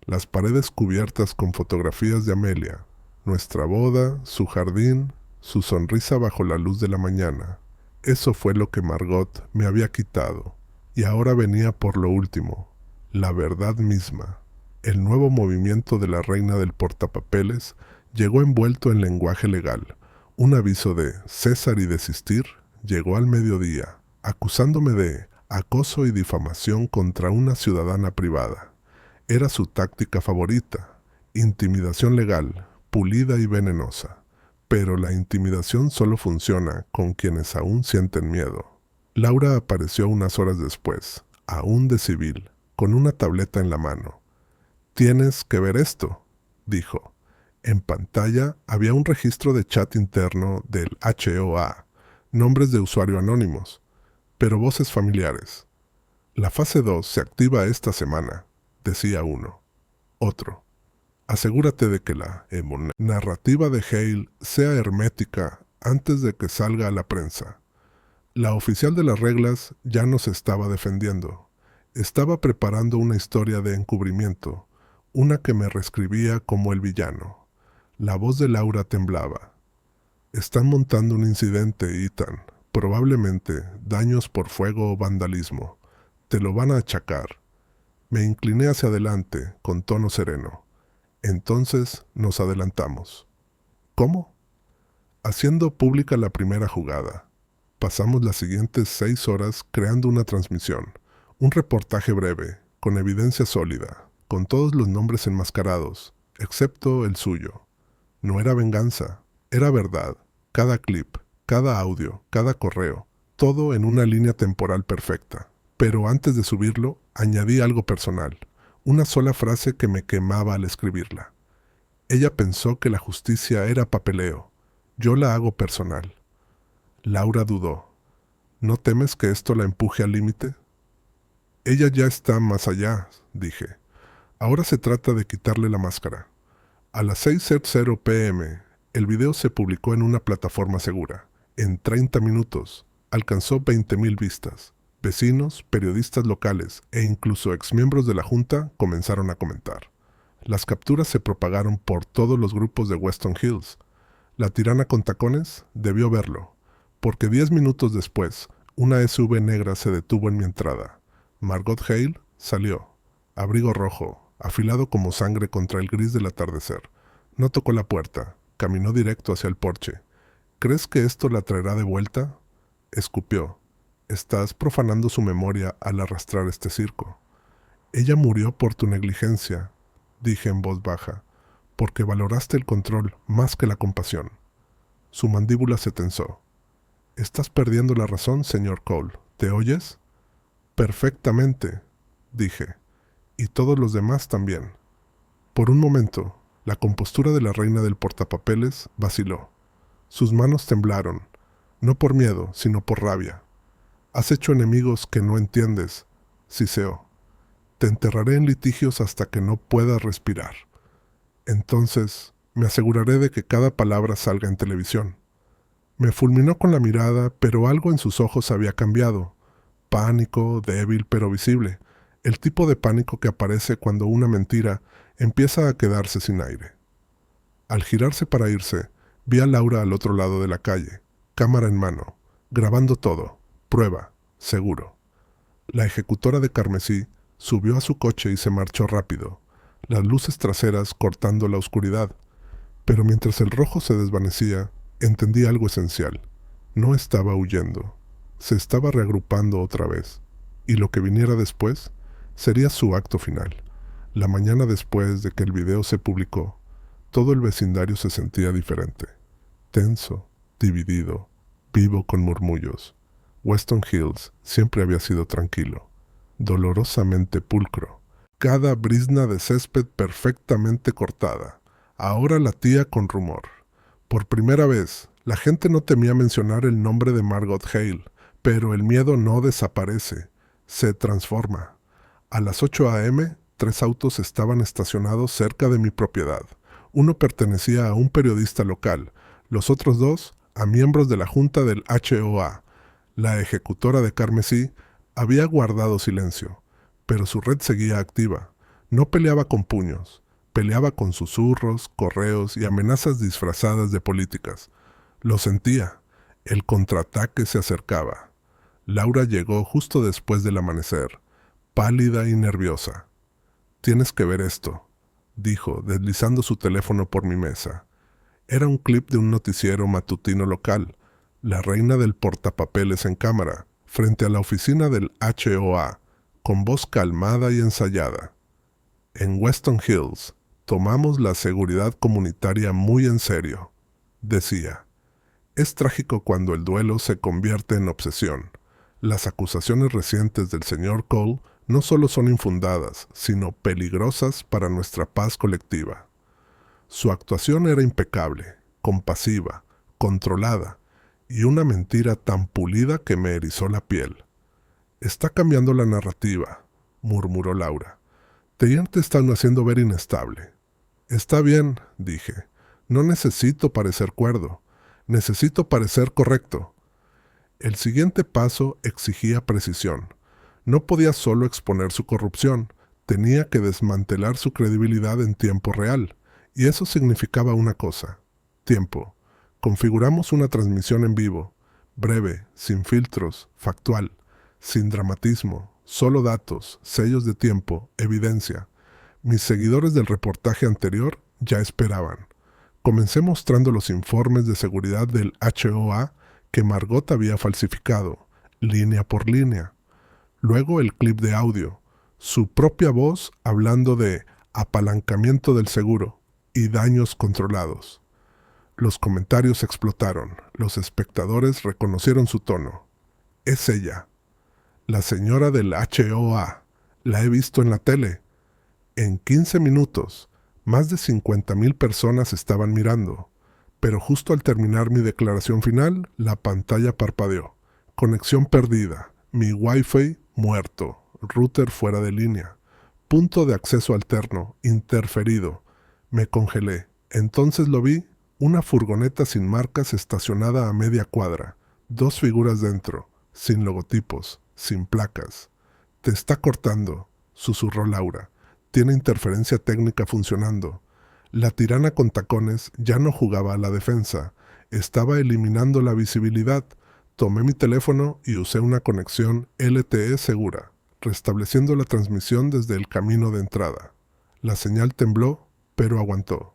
las paredes cubiertas con fotografías de Amelia, nuestra boda, su jardín, su sonrisa bajo la luz de la mañana. Eso fue lo que Margot me había quitado, y ahora venía por lo último, la verdad misma. El nuevo movimiento de la reina del portapapeles llegó envuelto en lenguaje legal. Un aviso de cesar y desistir llegó al mediodía, acusándome de acoso y difamación contra una ciudadana privada. Era su táctica favorita, intimidación legal, pulida y venenosa. Pero la intimidación solo funciona con quienes aún sienten miedo. Laura apareció unas horas después, aún de civil, con una tableta en la mano. «Tienes que ver esto», dijo. En pantalla había un registro de chat interno del HOA, nombres de usuario anónimos, pero voces familiares. «La fase 2 se activa esta semana», decía uno. Otro. «Asegúrate de que la narrativa de Hale sea hermética antes de que salga a la prensa». La oficial de las reglas ya no se estaba defendiendo. Estaba preparando una historia de encubrimiento, una que me reescribía como el villano. La voz de Laura temblaba. «Están montando un incidente, Ethan. Probablemente daños por fuego o vandalismo. Te lo van a achacar». Me incliné hacia adelante, con tono sereno. Entonces nos adelantamos. «¿Cómo?». Haciendo pública la primera jugada. Pasamos las siguientes 6 horas creando una transmisión, un reportaje breve, con evidencia sólida, con todos los nombres enmascarados, excepto el suyo. No era venganza, era verdad. Cada clip, cada audio, cada correo, todo en una línea temporal perfecta. Pero antes de subirlo, añadí algo personal, una sola frase que me quemaba al escribirla. Ella pensó que la justicia era papeleo. Yo la hago personal. Laura dudó. ¿No temes que esto la empuje al límite? Ella ya está más allá, dije. Ahora se trata de quitarle la máscara. A las 6:00 p.m., el video se publicó en una plataforma segura. En 30 minutos, alcanzó 20,000 vistas. Vecinos, periodistas locales e incluso exmiembros de la Junta comenzaron a comentar. Las capturas se propagaron por todos los grupos de Weston Hills. La tirana con tacones debió verlo, porque 10 minutos después, una SUV negra se detuvo en mi entrada. Margot Hale salió, abrigo rojo, afilado como sangre contra el gris del atardecer. No tocó la puerta, caminó directo hacia el porche. ¿Crees que esto la traerá de vuelta? Escupió. Estás profanando su memoria al arrastrar este circo. Ella murió por tu negligencia, dije en voz baja, porque valoraste el control más que la compasión. Su mandíbula se tensó. Estás perdiendo la razón, señor Cole. ¿Te oyes? Perfectamente, dije, y todos los demás también. Por un momento, la compostura de la reina del portapapeles vaciló. Sus manos temblaron, no por miedo, sino por rabia. Has hecho enemigos que no entiendes, siseó. Te enterraré en litigios hasta que no puedas respirar. Entonces, me aseguraré de que cada palabra salga en televisión. Me fulminó con la mirada, pero algo en sus ojos había cambiado. Pánico, débil pero visible. El tipo de pánico que aparece cuando una mentira empieza a quedarse sin aire. Al girarse para irse, vi a Laura al otro lado de la calle, cámara en mano, grabando todo, prueba, seguro. La ejecutora de carmesí subió a su coche y se marchó rápido, las luces traseras cortando la oscuridad. Pero mientras el rojo se desvanecía, entendí algo esencial. No estaba huyendo. Se estaba reagrupando otra vez. Y lo que viniera después sería su acto final. La mañana después de que el video se publicó, todo el vecindario se sentía diferente. Tenso, dividido, vivo con murmullos. Weston Hills siempre había sido tranquilo, dolorosamente pulcro. Cada brizna de césped perfectamente cortada. Ahora latía con rumor. Por primera vez, la gente no temía mencionar el nombre de Margot Hale, pero el miedo no desaparece, se transforma. A las 8 a.m., 3 autos estaban estacionados cerca de mi propiedad. Uno pertenecía a un periodista local, los otros 2 a miembros de la junta del HOA. La ejecutora de carmesí había guardado silencio, pero su red seguía activa. No peleaba con puños, peleaba con susurros, correos y amenazas disfrazadas de políticas. Lo sentía. El contraataque se acercaba. Laura llegó justo después del amanecer, pálida y nerviosa. «Tienes que ver esto», dijo, deslizando su teléfono por mi mesa. Era un clip de un noticiero matutino local, la reina del portapapeles en cámara, frente a la oficina del HOA, con voz calmada y ensayada. «En Weston Hills, tomamos la seguridad comunitaria muy en serio», decía. Es trágico cuando el duelo se convierte en obsesión. Las acusaciones recientes del señor Cole no solo son infundadas, sino peligrosas para nuestra paz colectiva. Su actuación era impecable, compasiva, controlada, y una mentira tan pulida que me erizó la piel. «Está cambiando la narrativa», murmuró Laura. «Ya te están haciendo ver inestable». «Está bien», dije. «No necesito parecer cuerdo. Necesito parecer correcto». El siguiente paso exigía precisión. No podía solo exponer su corrupción, tenía que desmantelar su credibilidad en tiempo real. Y eso significaba una cosa: tiempo. Configuramos una transmisión en vivo, breve, sin filtros, factual, sin dramatismo, solo datos, sellos de tiempo, evidencia. Mis seguidores del reportaje anterior ya esperaban. Comencé mostrando los informes de seguridad del HOA que Margot había falsificado, línea por línea. Luego el clip de audio, su propia voz hablando de apalancamiento del seguro y daños controlados. Los comentarios explotaron. Los espectadores reconocieron su tono. «Es ella, la señora del HOA. La he visto en la tele». En 15 minutos, más de 50,000 personas estaban mirando. Pero justo al terminar mi declaración final, la pantalla parpadeó. Conexión perdida. Mi Wi-Fi muerto. Router fuera de línea. Punto de acceso alterno. Interferido. Me congelé. Entonces lo vi. Una furgoneta sin marcas estacionada a media cuadra. 2 figuras dentro. Sin logotipos. Sin placas. «Te está cortando», susurró Laura. Tiene interferencia técnica funcionando. La tirana con tacones ya no jugaba a la defensa. Estaba eliminando la visibilidad. Tomé mi teléfono y usé una conexión LTE segura, restableciendo la transmisión desde el camino de entrada. La señal tembló, pero aguantó.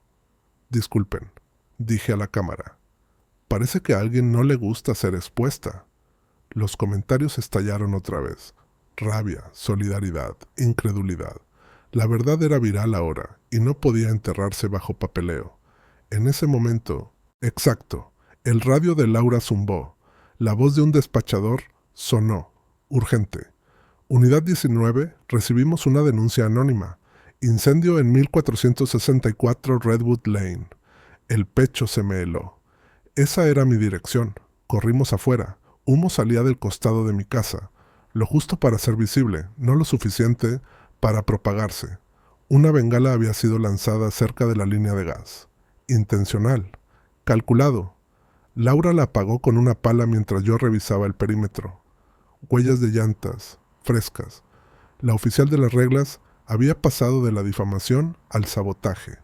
Disculpen, dije a la cámara. Parece que a alguien no le gusta ser expuesta. Los comentarios estallaron otra vez. Rabia, solidaridad, incredulidad. La verdad era viral ahora y no podía enterrarse bajo papeleo. En ese momento, exacto, el radio de Laura zumbó. La voz de un despachador sonó. Urgente. Unidad 19, recibimos una denuncia anónima. Incendio en 1464 Redwood Lane. El pecho se me heló. Esa era mi dirección. Corrimos afuera. Humo salía del costado de mi casa. Lo justo para ser visible, no lo suficiente para propagarse. Una bengala había sido lanzada cerca de la línea de gas. Intencional. Calculado. Laura la apagó con una pala mientras yo revisaba el perímetro. Huellas de llantas, frescas. La oficial de las reglas había pasado de la difamación al sabotaje.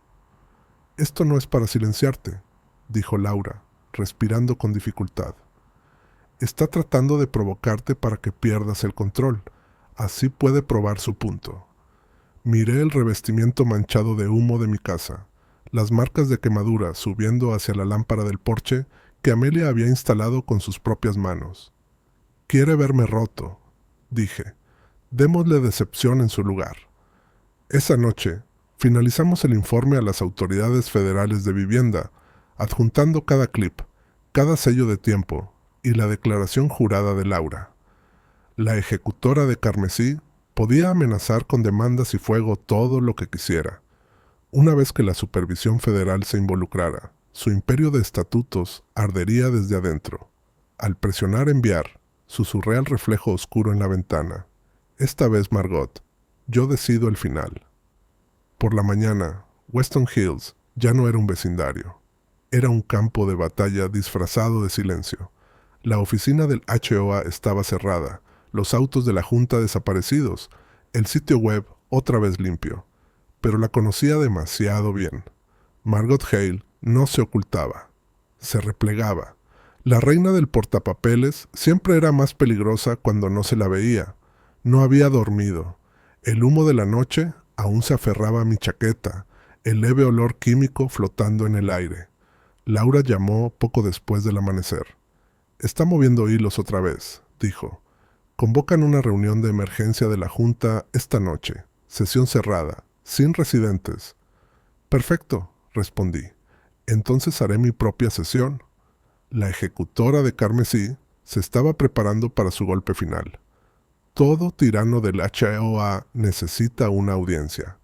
«Esto no es para silenciarte», dijo Laura, respirando con dificultad. «Está tratando de provocarte para que pierdas el control. Así puede probar su punto». Miré el revestimiento manchado de humo de mi casa, las marcas de quemadura subiendo hacia la lámpara del porche que Amelia había instalado con sus propias manos. «Quiere verme roto», dije. «Démosle decepción en su lugar». Esa noche, finalizamos el informe a las autoridades federales de vivienda, adjuntando cada clip, cada sello de tiempo y la declaración jurada de Laura. La ejecutora de Carmesí podía amenazar con demandas y fuego todo lo que quisiera. Una vez que la supervisión federal se involucrara, su imperio de estatutos ardería desde adentro. Al presionar enviar, susurré al reflejo oscuro en la ventana. «Esta vez, Margot, yo decido el final». Por la mañana, Weston Hills ya no era un vecindario. Era un campo de batalla disfrazado de silencio. La oficina del HOA estaba cerrada, los autos de la Junta desaparecidos, el sitio web otra vez limpio. Pero la conocía demasiado bien. Margot Hale no se ocultaba. Se replegaba. La reina del portapapeles siempre era más peligrosa cuando no se la veía. No había dormido. El humo de la noche aún se aferraba a mi chaqueta, el leve olor químico flotando en el aire. Laura llamó poco después del amanecer. «Está moviendo hilos otra vez», dijo. «Convocan una reunión de emergencia de la Junta esta noche. Sesión cerrada, sin residentes». «Perfecto», respondí. «Entonces haré mi propia sesión». La ejecutora de Carmesí se estaba preparando para su golpe final. Todo tirano del HOA necesita una audiencia,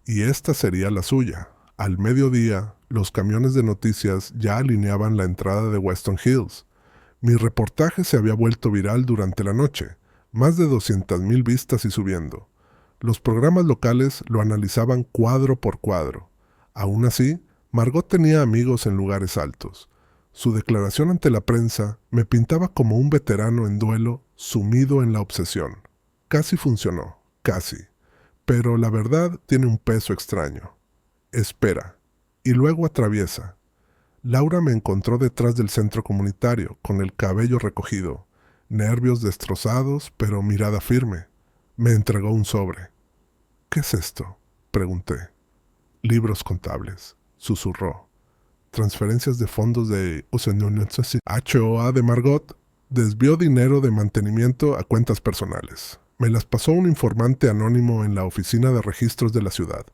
y esta sería la suya. Al mediodía, los camiones de noticias ya alineaban la entrada de Weston Hills. Mi reportaje se había vuelto viral durante la noche, más de 200,000 vistas y subiendo. Los programas locales lo analizaban cuadro por cuadro. Aún así, Margot tenía amigos en lugares altos. Su declaración ante la prensa me pintaba como un veterano en duelo sumido en la obsesión. Casi funcionó, casi. Pero la verdad tiene un peso extraño. Espera, y luego atraviesa. Laura me encontró detrás del centro comunitario, con el cabello recogido, nervios destrozados, pero mirada firme. Me entregó un sobre. «¿Qué es esto?», pregunté. «Libros contables», susurró. «Transferencias de fondos de HOA de Margot desvió dinero de mantenimiento a cuentas personales. Me las pasó un informante anónimo en la oficina de registros de la ciudad.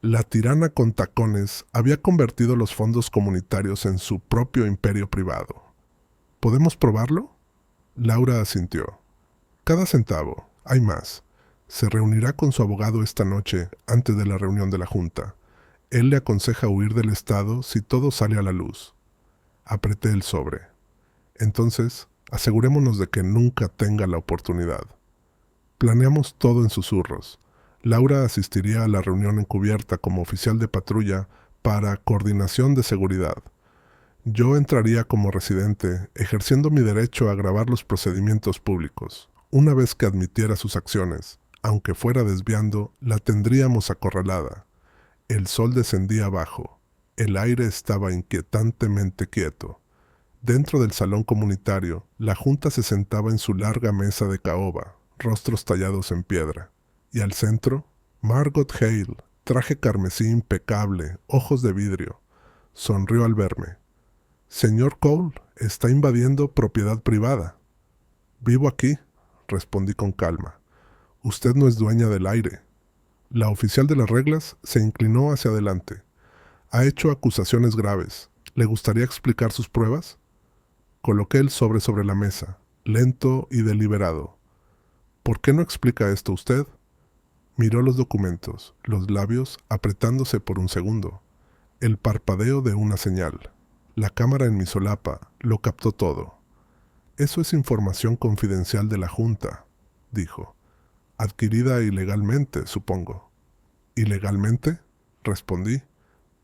La tirana con tacones había convertido los fondos comunitarios en su propio imperio privado. ¿Podemos probarlo?». Laura asintió. «Cada centavo, hay más. Se reunirá con su abogado esta noche antes de la reunión de la Junta. Él le aconseja huir del estado si todo sale a la luz». Apreté el sobre. «Entonces, asegurémonos de que nunca tenga la oportunidad». Planeamos todo en susurros. Laura asistiría a la reunión encubierta como oficial de patrulla para coordinación de seguridad. Yo entraría como residente, ejerciendo mi derecho a grabar los procedimientos públicos. Una vez que admitiera sus acciones, Aunque fuera desviando, la tendríamos acorralada. El sol descendía abajo. El aire estaba inquietantemente quieto. Dentro del salón comunitario, la junta se sentaba en su larga mesa de caoba, rostros tallados en piedra. Y al centro, Margot Hale, traje carmesí impecable, ojos de vidrio. Sonrió al verme. «Señor Cole, está invadiendo propiedad privada». «Vivo aquí», respondí con calma. «Usted no es dueña del aire». La oficial de las reglas se inclinó hacia adelante. «Ha hecho acusaciones graves. ¿Le gustaría explicar sus pruebas?» Coloqué el sobre la mesa, lento y deliberado. «¿Por qué no explica esto usted?» Miró los documentos, los labios apretándose por un segundo. El parpadeo de una señal. La cámara en mi solapa lo captó todo. «Eso es información confidencial de la Junta», dijo. «Adquirida ilegalmente, supongo». «¿Ilegalmente?», respondí.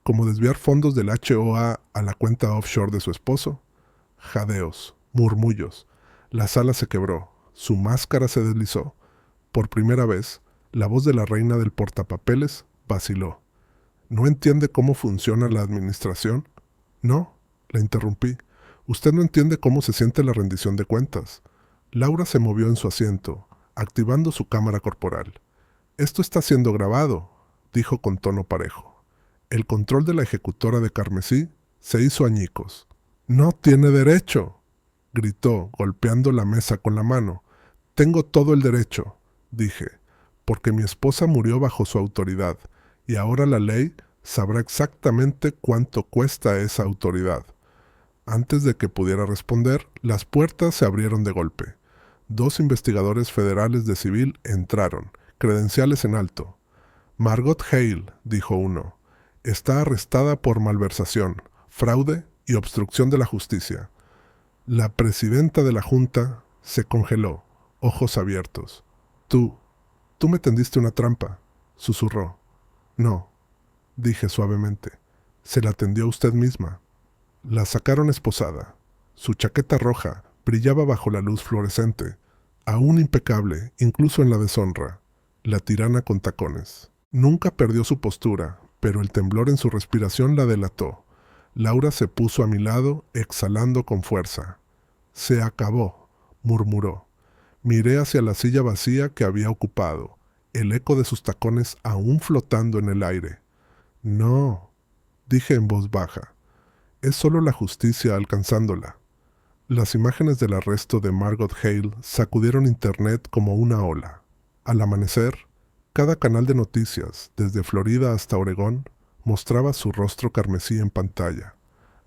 «¿Como desviar fondos del HOA a la cuenta offshore de su esposo?» Jadeos, murmullos. La sala se quebró. Su máscara se deslizó. Por primera vez, la voz de la reina del portapapeles vaciló. «¿No entiende cómo funciona la administración?» «No», la interrumpí. «Usted no entiende cómo se siente la rendición de cuentas». Laura se movió en su asiento, activando su cámara corporal. «Esto está siendo grabado», dijo con tono parejo. El control de la ejecutora de carmesí se hizo añicos. «No tiene derecho», gritó, golpeando la mesa con la mano. «Tengo todo el derecho», dije, «porque mi esposa murió bajo su autoridad, y ahora la ley sabrá exactamente cuánto cuesta esa autoridad». Antes de que pudiera responder, las puertas se abrieron de golpe. 2 investigadores federales de civil entraron, credenciales en alto. «Margot Hale», dijo uno, «está arrestada por malversación, fraude y obstrucción de la justicia». La presidenta de la Junta se congeló, ojos abiertos. Tú me tendiste una trampa», susurró. «No», dije suavemente, «se la tendió usted misma». La sacaron esposada. Su chaqueta roja brillaba bajo la luz fluorescente, aún impecable, incluso en la deshonra. La tirana con tacones. Nunca perdió su postura, pero el temblor en su respiración la delató. Laura se puso a mi lado, exhalando con fuerza. «Se acabó», murmuró. Miré hacia la silla vacía que había ocupado, el eco de sus tacones aún flotando en el aire. «No», dije en voz baja. «Es solo la justicia alcanzándola». Las imágenes del arresto de Margot Hale sacudieron Internet como una ola. Al amanecer, cada canal de noticias, desde Florida hasta Oregón, mostraba su rostro carmesí en pantalla.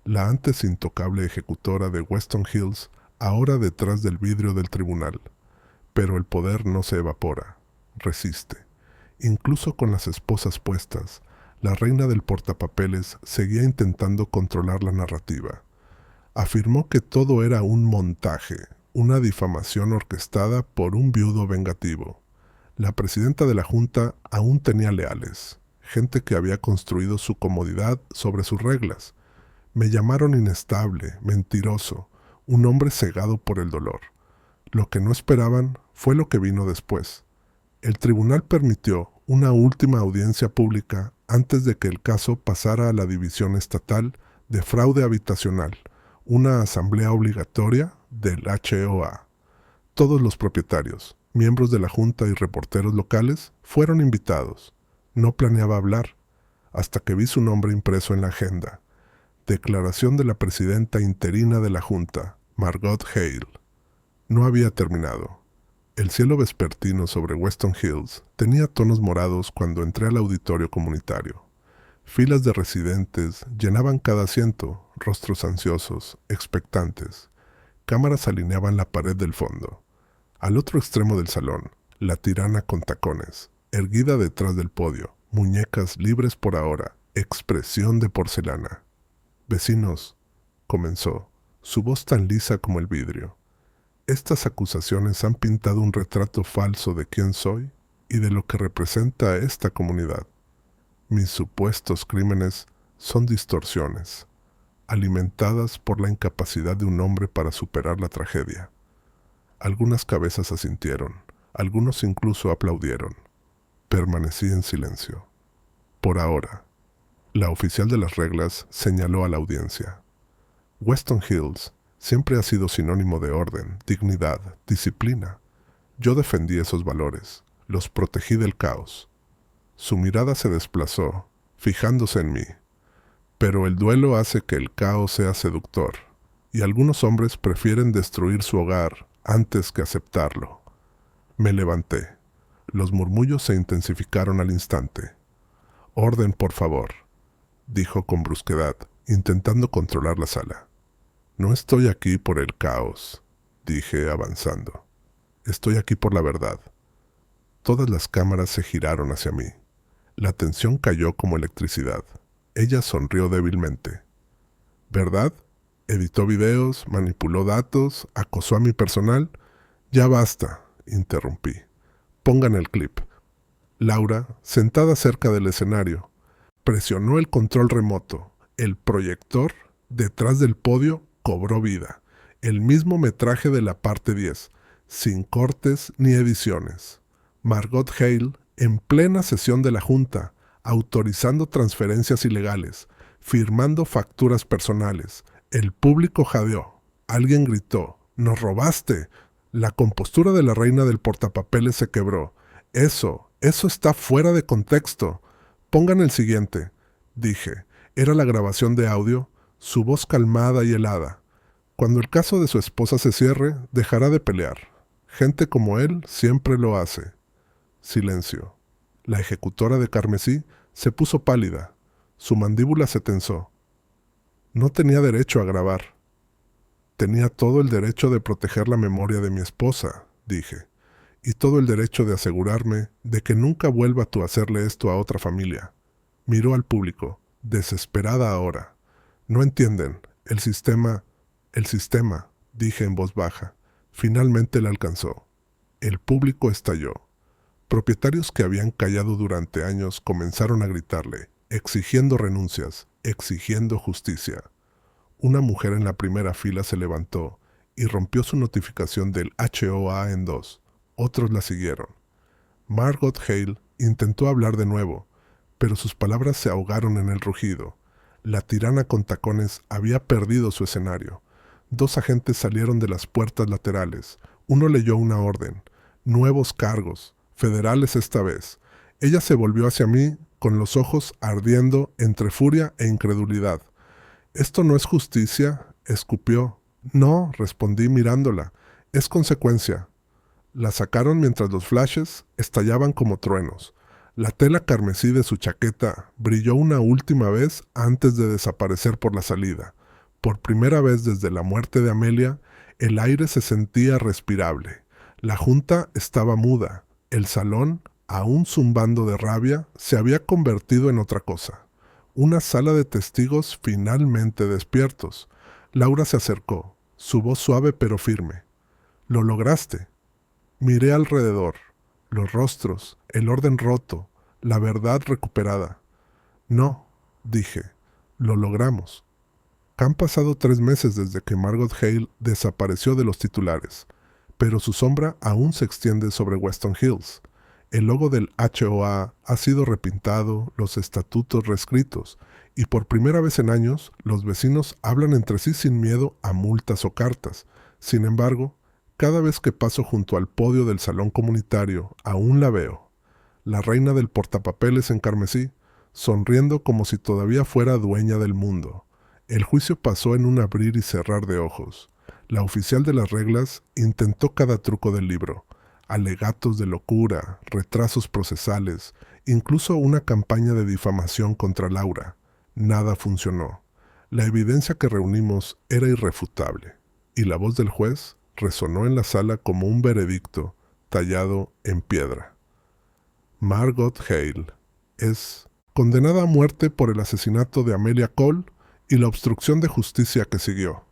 La antes intocable ejecutora de Weston Hills, ahora detrás del vidrio del tribunal. Pero el poder no se evapora, resiste. Incluso con las esposas puestas, la reina del portapapeles seguía intentando controlar la narrativa. Afirmó que todo era un montaje, una difamación orquestada por un viudo vengativo. La presidenta de la Junta aún tenía leales, gente que había construido su comodidad sobre sus reglas. Me llamaron inestable, mentiroso, un hombre cegado por el dolor. Lo que no esperaban fue lo que vino después. El tribunal permitió una última audiencia pública antes de que el caso pasara a la División Estatal de Fraude Habitacional, una asamblea obligatoria del HOA. Todos los propietarios, miembros de la Junta y reporteros locales fueron invitados. No planeaba hablar, hasta que vi su nombre impreso en la agenda. Declaración de la presidenta interina de la Junta, Margot Hale. No había terminado. El cielo vespertino sobre Weston Hills tenía tonos morados cuando entré al auditorio comunitario. Filas de residentes llenaban cada asiento, rostros ansiosos, expectantes. Cámaras alineaban la pared del fondo. Al otro extremo del salón, la tirana con tacones, erguida detrás del podio, muñecas libres por ahora, expresión de porcelana. «Vecinos», comenzó, su voz tan lisa como el vidrio. «Estas acusaciones han pintado un retrato falso de quién soy y de lo que representa esta comunidad. Mis supuestos crímenes son distorsiones, alimentadas por la incapacidad de un hombre para superar la tragedia». Algunas cabezas asintieron, Algunos incluso aplaudieron. Permanecí en silencio. Por ahora, la oficial de las reglas señaló a la audiencia. Weston Hills siempre ha sido sinónimo de orden, dignidad, disciplina. Yo defendí esos valores, los protegí del caos. Su mirada se desplazó, fijándose en mí. Pero el duelo hace que el caos sea seductor, y algunos hombres prefieren destruir su hogar antes que aceptarlo. Me levanté. Los murmullos se intensificaron al instante. «Orden, por favor», dijo con brusquedad, intentando controlar la sala. «No estoy aquí por el caos», dije avanzando. «Estoy aquí por la verdad». Todas las cámaras se giraron hacia mí. La tensión cayó como electricidad. Ella sonrió débilmente. «¿Verdad? Editó videos, manipuló datos, acosó a mi personal». «Ya basta», interrumpí. «Pongan el clip». Laura, sentada cerca del escenario, presionó el control remoto. El proyector, detrás del podio, cobró vida. El mismo metraje de la parte 10, sin cortes ni ediciones. Margot Hale, en plena sesión de la Junta, autorizando transferencias ilegales, firmando facturas personales. El público jadeó. Alguien gritó: «¡Nos robaste!». La compostura de la reina del portapapeles se quebró. Eso está fuera de contexto. «Pongan el siguiente», dije. Era la grabación de audio, su voz calmada y helada. «Cuando el caso de su esposa se cierre, dejará de pelear. Gente como él siempre lo hace». Silencio. La ejecutora de carmesí se puso pálida. Su mandíbula se tensó. No tenía derecho a grabar. «Tenía todo el derecho de proteger la memoria de mi esposa», dije, «y todo el derecho de asegurarme de que nunca vuelva tú a hacerle esto a otra familia». Miró al público, desesperada ahora. «No entienden. El sistema, dije en voz baja. Finalmente la alcanzó. El público estalló. Propietarios que habían callado durante años comenzaron a gritarle, exigiendo renuncias, exigiendo justicia. Una mujer en la primera fila se levantó y rompió su notificación del HOA en dos. Otros la siguieron. Margot Hale intentó hablar de nuevo, pero sus palabras se ahogaron en el rugido. La tirana con tacones había perdido su escenario. 2 agentes salieron de las puertas laterales. Uno leyó una orden. Nuevos cargos, federales esta vez. Ella se volvió hacia mí con los ojos ardiendo entre furia e incredulidad. «¿Esto no es justicia?», escupió. «No», respondí mirándola. «Es consecuencia». La sacaron mientras los flashes estallaban como truenos. La tela carmesí de su chaqueta brilló una última vez antes de desaparecer por la salida. Por primera vez desde la muerte de Amelia, el aire se sentía respirable. La junta estaba muda. El salón, aún zumbando de rabia, se había convertido en otra cosa. Una sala de testigos finalmente despiertos. Laura se acercó, su voz suave pero firme. «Lo lograste». Miré alrededor. Los rostros, el orden roto, la verdad recuperada. «No», dije, «lo logramos». Han pasado 3 meses desde que Margot Hale desapareció de los titulares, pero su sombra aún se extiende sobre Weston Hills. El logo del HOA ha sido repintado, los estatutos reescritos, y por primera vez en años, los vecinos hablan entre sí sin miedo a multas o cartas. Sin embargo, cada vez que paso junto al podio del salón comunitario, aún la veo. La reina del portapapeles en carmesí, sonriendo como si todavía fuera dueña del mundo. El juicio pasó en un abrir y cerrar de ojos. La oficial de las reglas intentó cada truco del libro. Alegatos de locura, retrasos procesales, incluso una campaña de difamación contra Laura. Nada funcionó. La evidencia que reunimos era irrefutable, y la voz del juez resonó en la sala como un veredicto tallado en piedra. Margot Hale es condenada a muerte por el asesinato de Amelia Cole y la obstrucción de justicia que siguió.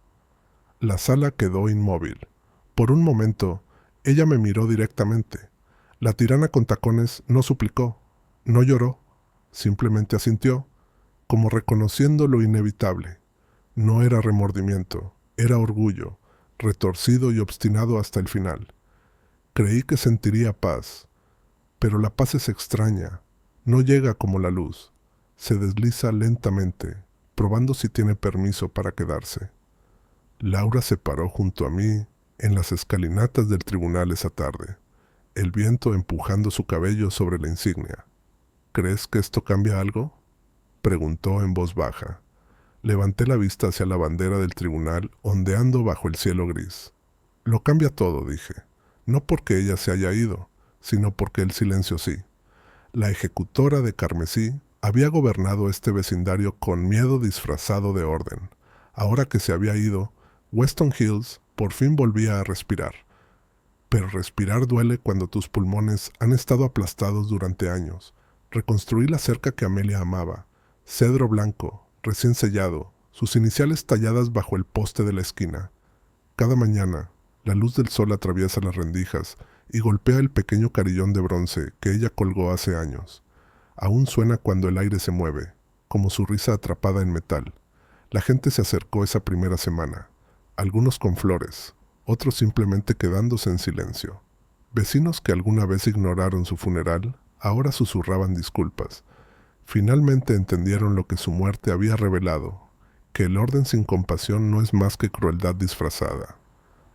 La sala quedó inmóvil. Por un momento, ella me miró directamente. La tirana con tacones no suplicó, no lloró, simplemente asintió, como reconociendo lo inevitable. No era remordimiento, era orgullo, retorcido y obstinado hasta el final. Creí que sentiría paz, pero la paz es extraña, no llega como la luz, se desliza lentamente, probando si tiene permiso para quedarse. Laura se paró junto a mí en las escalinatas del tribunal esa tarde, el viento empujando su cabello sobre la insignia. ¿Crees que esto cambia algo?, preguntó en voz baja. Levanté la vista hacia la bandera del tribunal ondeando bajo el cielo gris. Lo cambia todo, dije. No porque ella se haya ido, sino porque el silencio sí. La ejecutora de carmesí había gobernado este vecindario con miedo disfrazado de orden. Ahora que se había ido, Weston Hills por fin volvía a respirar. Pero respirar duele cuando tus pulmones han estado aplastados durante años. Reconstruí la cerca que Amelia amaba, cedro blanco, recién sellado, sus iniciales talladas bajo el poste de la esquina. Cada mañana, la luz del sol atraviesa las rendijas y golpea el pequeño carillón de bronce que ella colgó hace años. Aún suena cuando el aire se mueve, como su risa atrapada en metal. La gente se acercó esa primera semana, algunos con flores, otros simplemente quedándose en silencio. Vecinos que alguna vez ignoraron su funeral, ahora susurraban disculpas. Finalmente entendieron lo que su muerte había revelado, que el orden sin compasión no es más que crueldad disfrazada.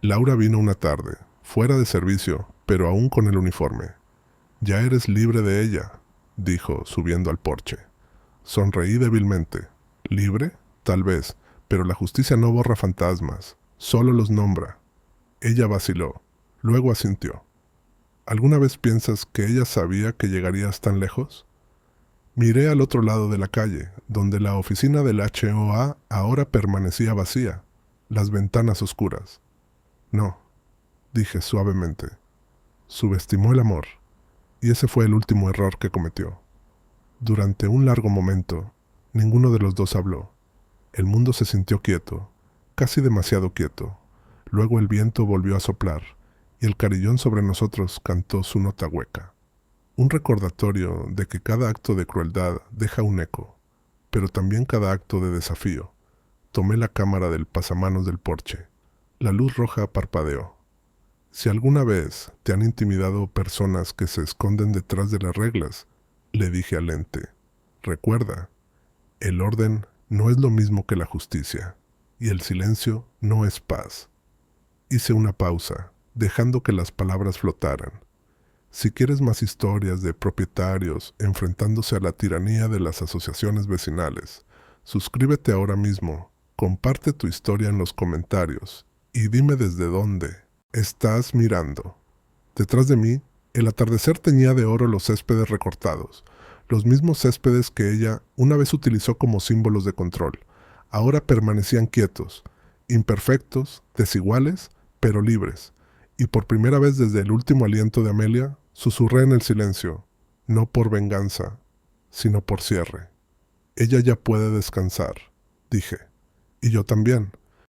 Laura vino una tarde, fuera de servicio, pero aún con el uniforme. «Ya eres libre de ella», dijo, subiendo al porche. Sonreí débilmente. «¿Libre? Tal vez, pero la justicia no borra fantasmas, solo los nombra». Ella vaciló, luego asintió. «¿Alguna vez piensas que ella sabía que llegarías tan lejos?» Miré al otro lado de la calle, donde la oficina del HOA ahora permanecía vacía, las ventanas oscuras. «No», dije suavemente. Subestimó el amor, y ese fue el último error que cometió. Durante un largo momento, ninguno de los dos habló. El mundo se sintió quieto, casi demasiado quieto. Luego el viento volvió a soplar, y el carillón sobre nosotros cantó su nota hueca. Un recordatorio de que cada acto de crueldad deja un eco, pero también cada acto de desafío. Tomé la cámara del pasamanos del porche. La luz roja parpadeó. «Si alguna vez te han intimidado personas que se esconden detrás de las reglas», le dije al ente, «recuerda, el orden no es lo mismo que la justicia, y el silencio no es paz». Hice una pausa, dejando que las palabras flotaran. Si quieres más historias de propietarios enfrentándose a la tiranía de las asociaciones vecinales, suscríbete ahora mismo, comparte tu historia en los comentarios y dime desde dónde estás mirando. Detrás de mí, el atardecer teñía de oro los céspedes recortados, los mismos céspedes que ella una vez utilizó como símbolos de control. Ahora permanecían quietos, imperfectos, desiguales, pero libres. Y por primera vez desde el último aliento de Amelia, susurré en el silencio, no por venganza, sino por cierre. «Ella ya puede descansar», dije. «Y yo también».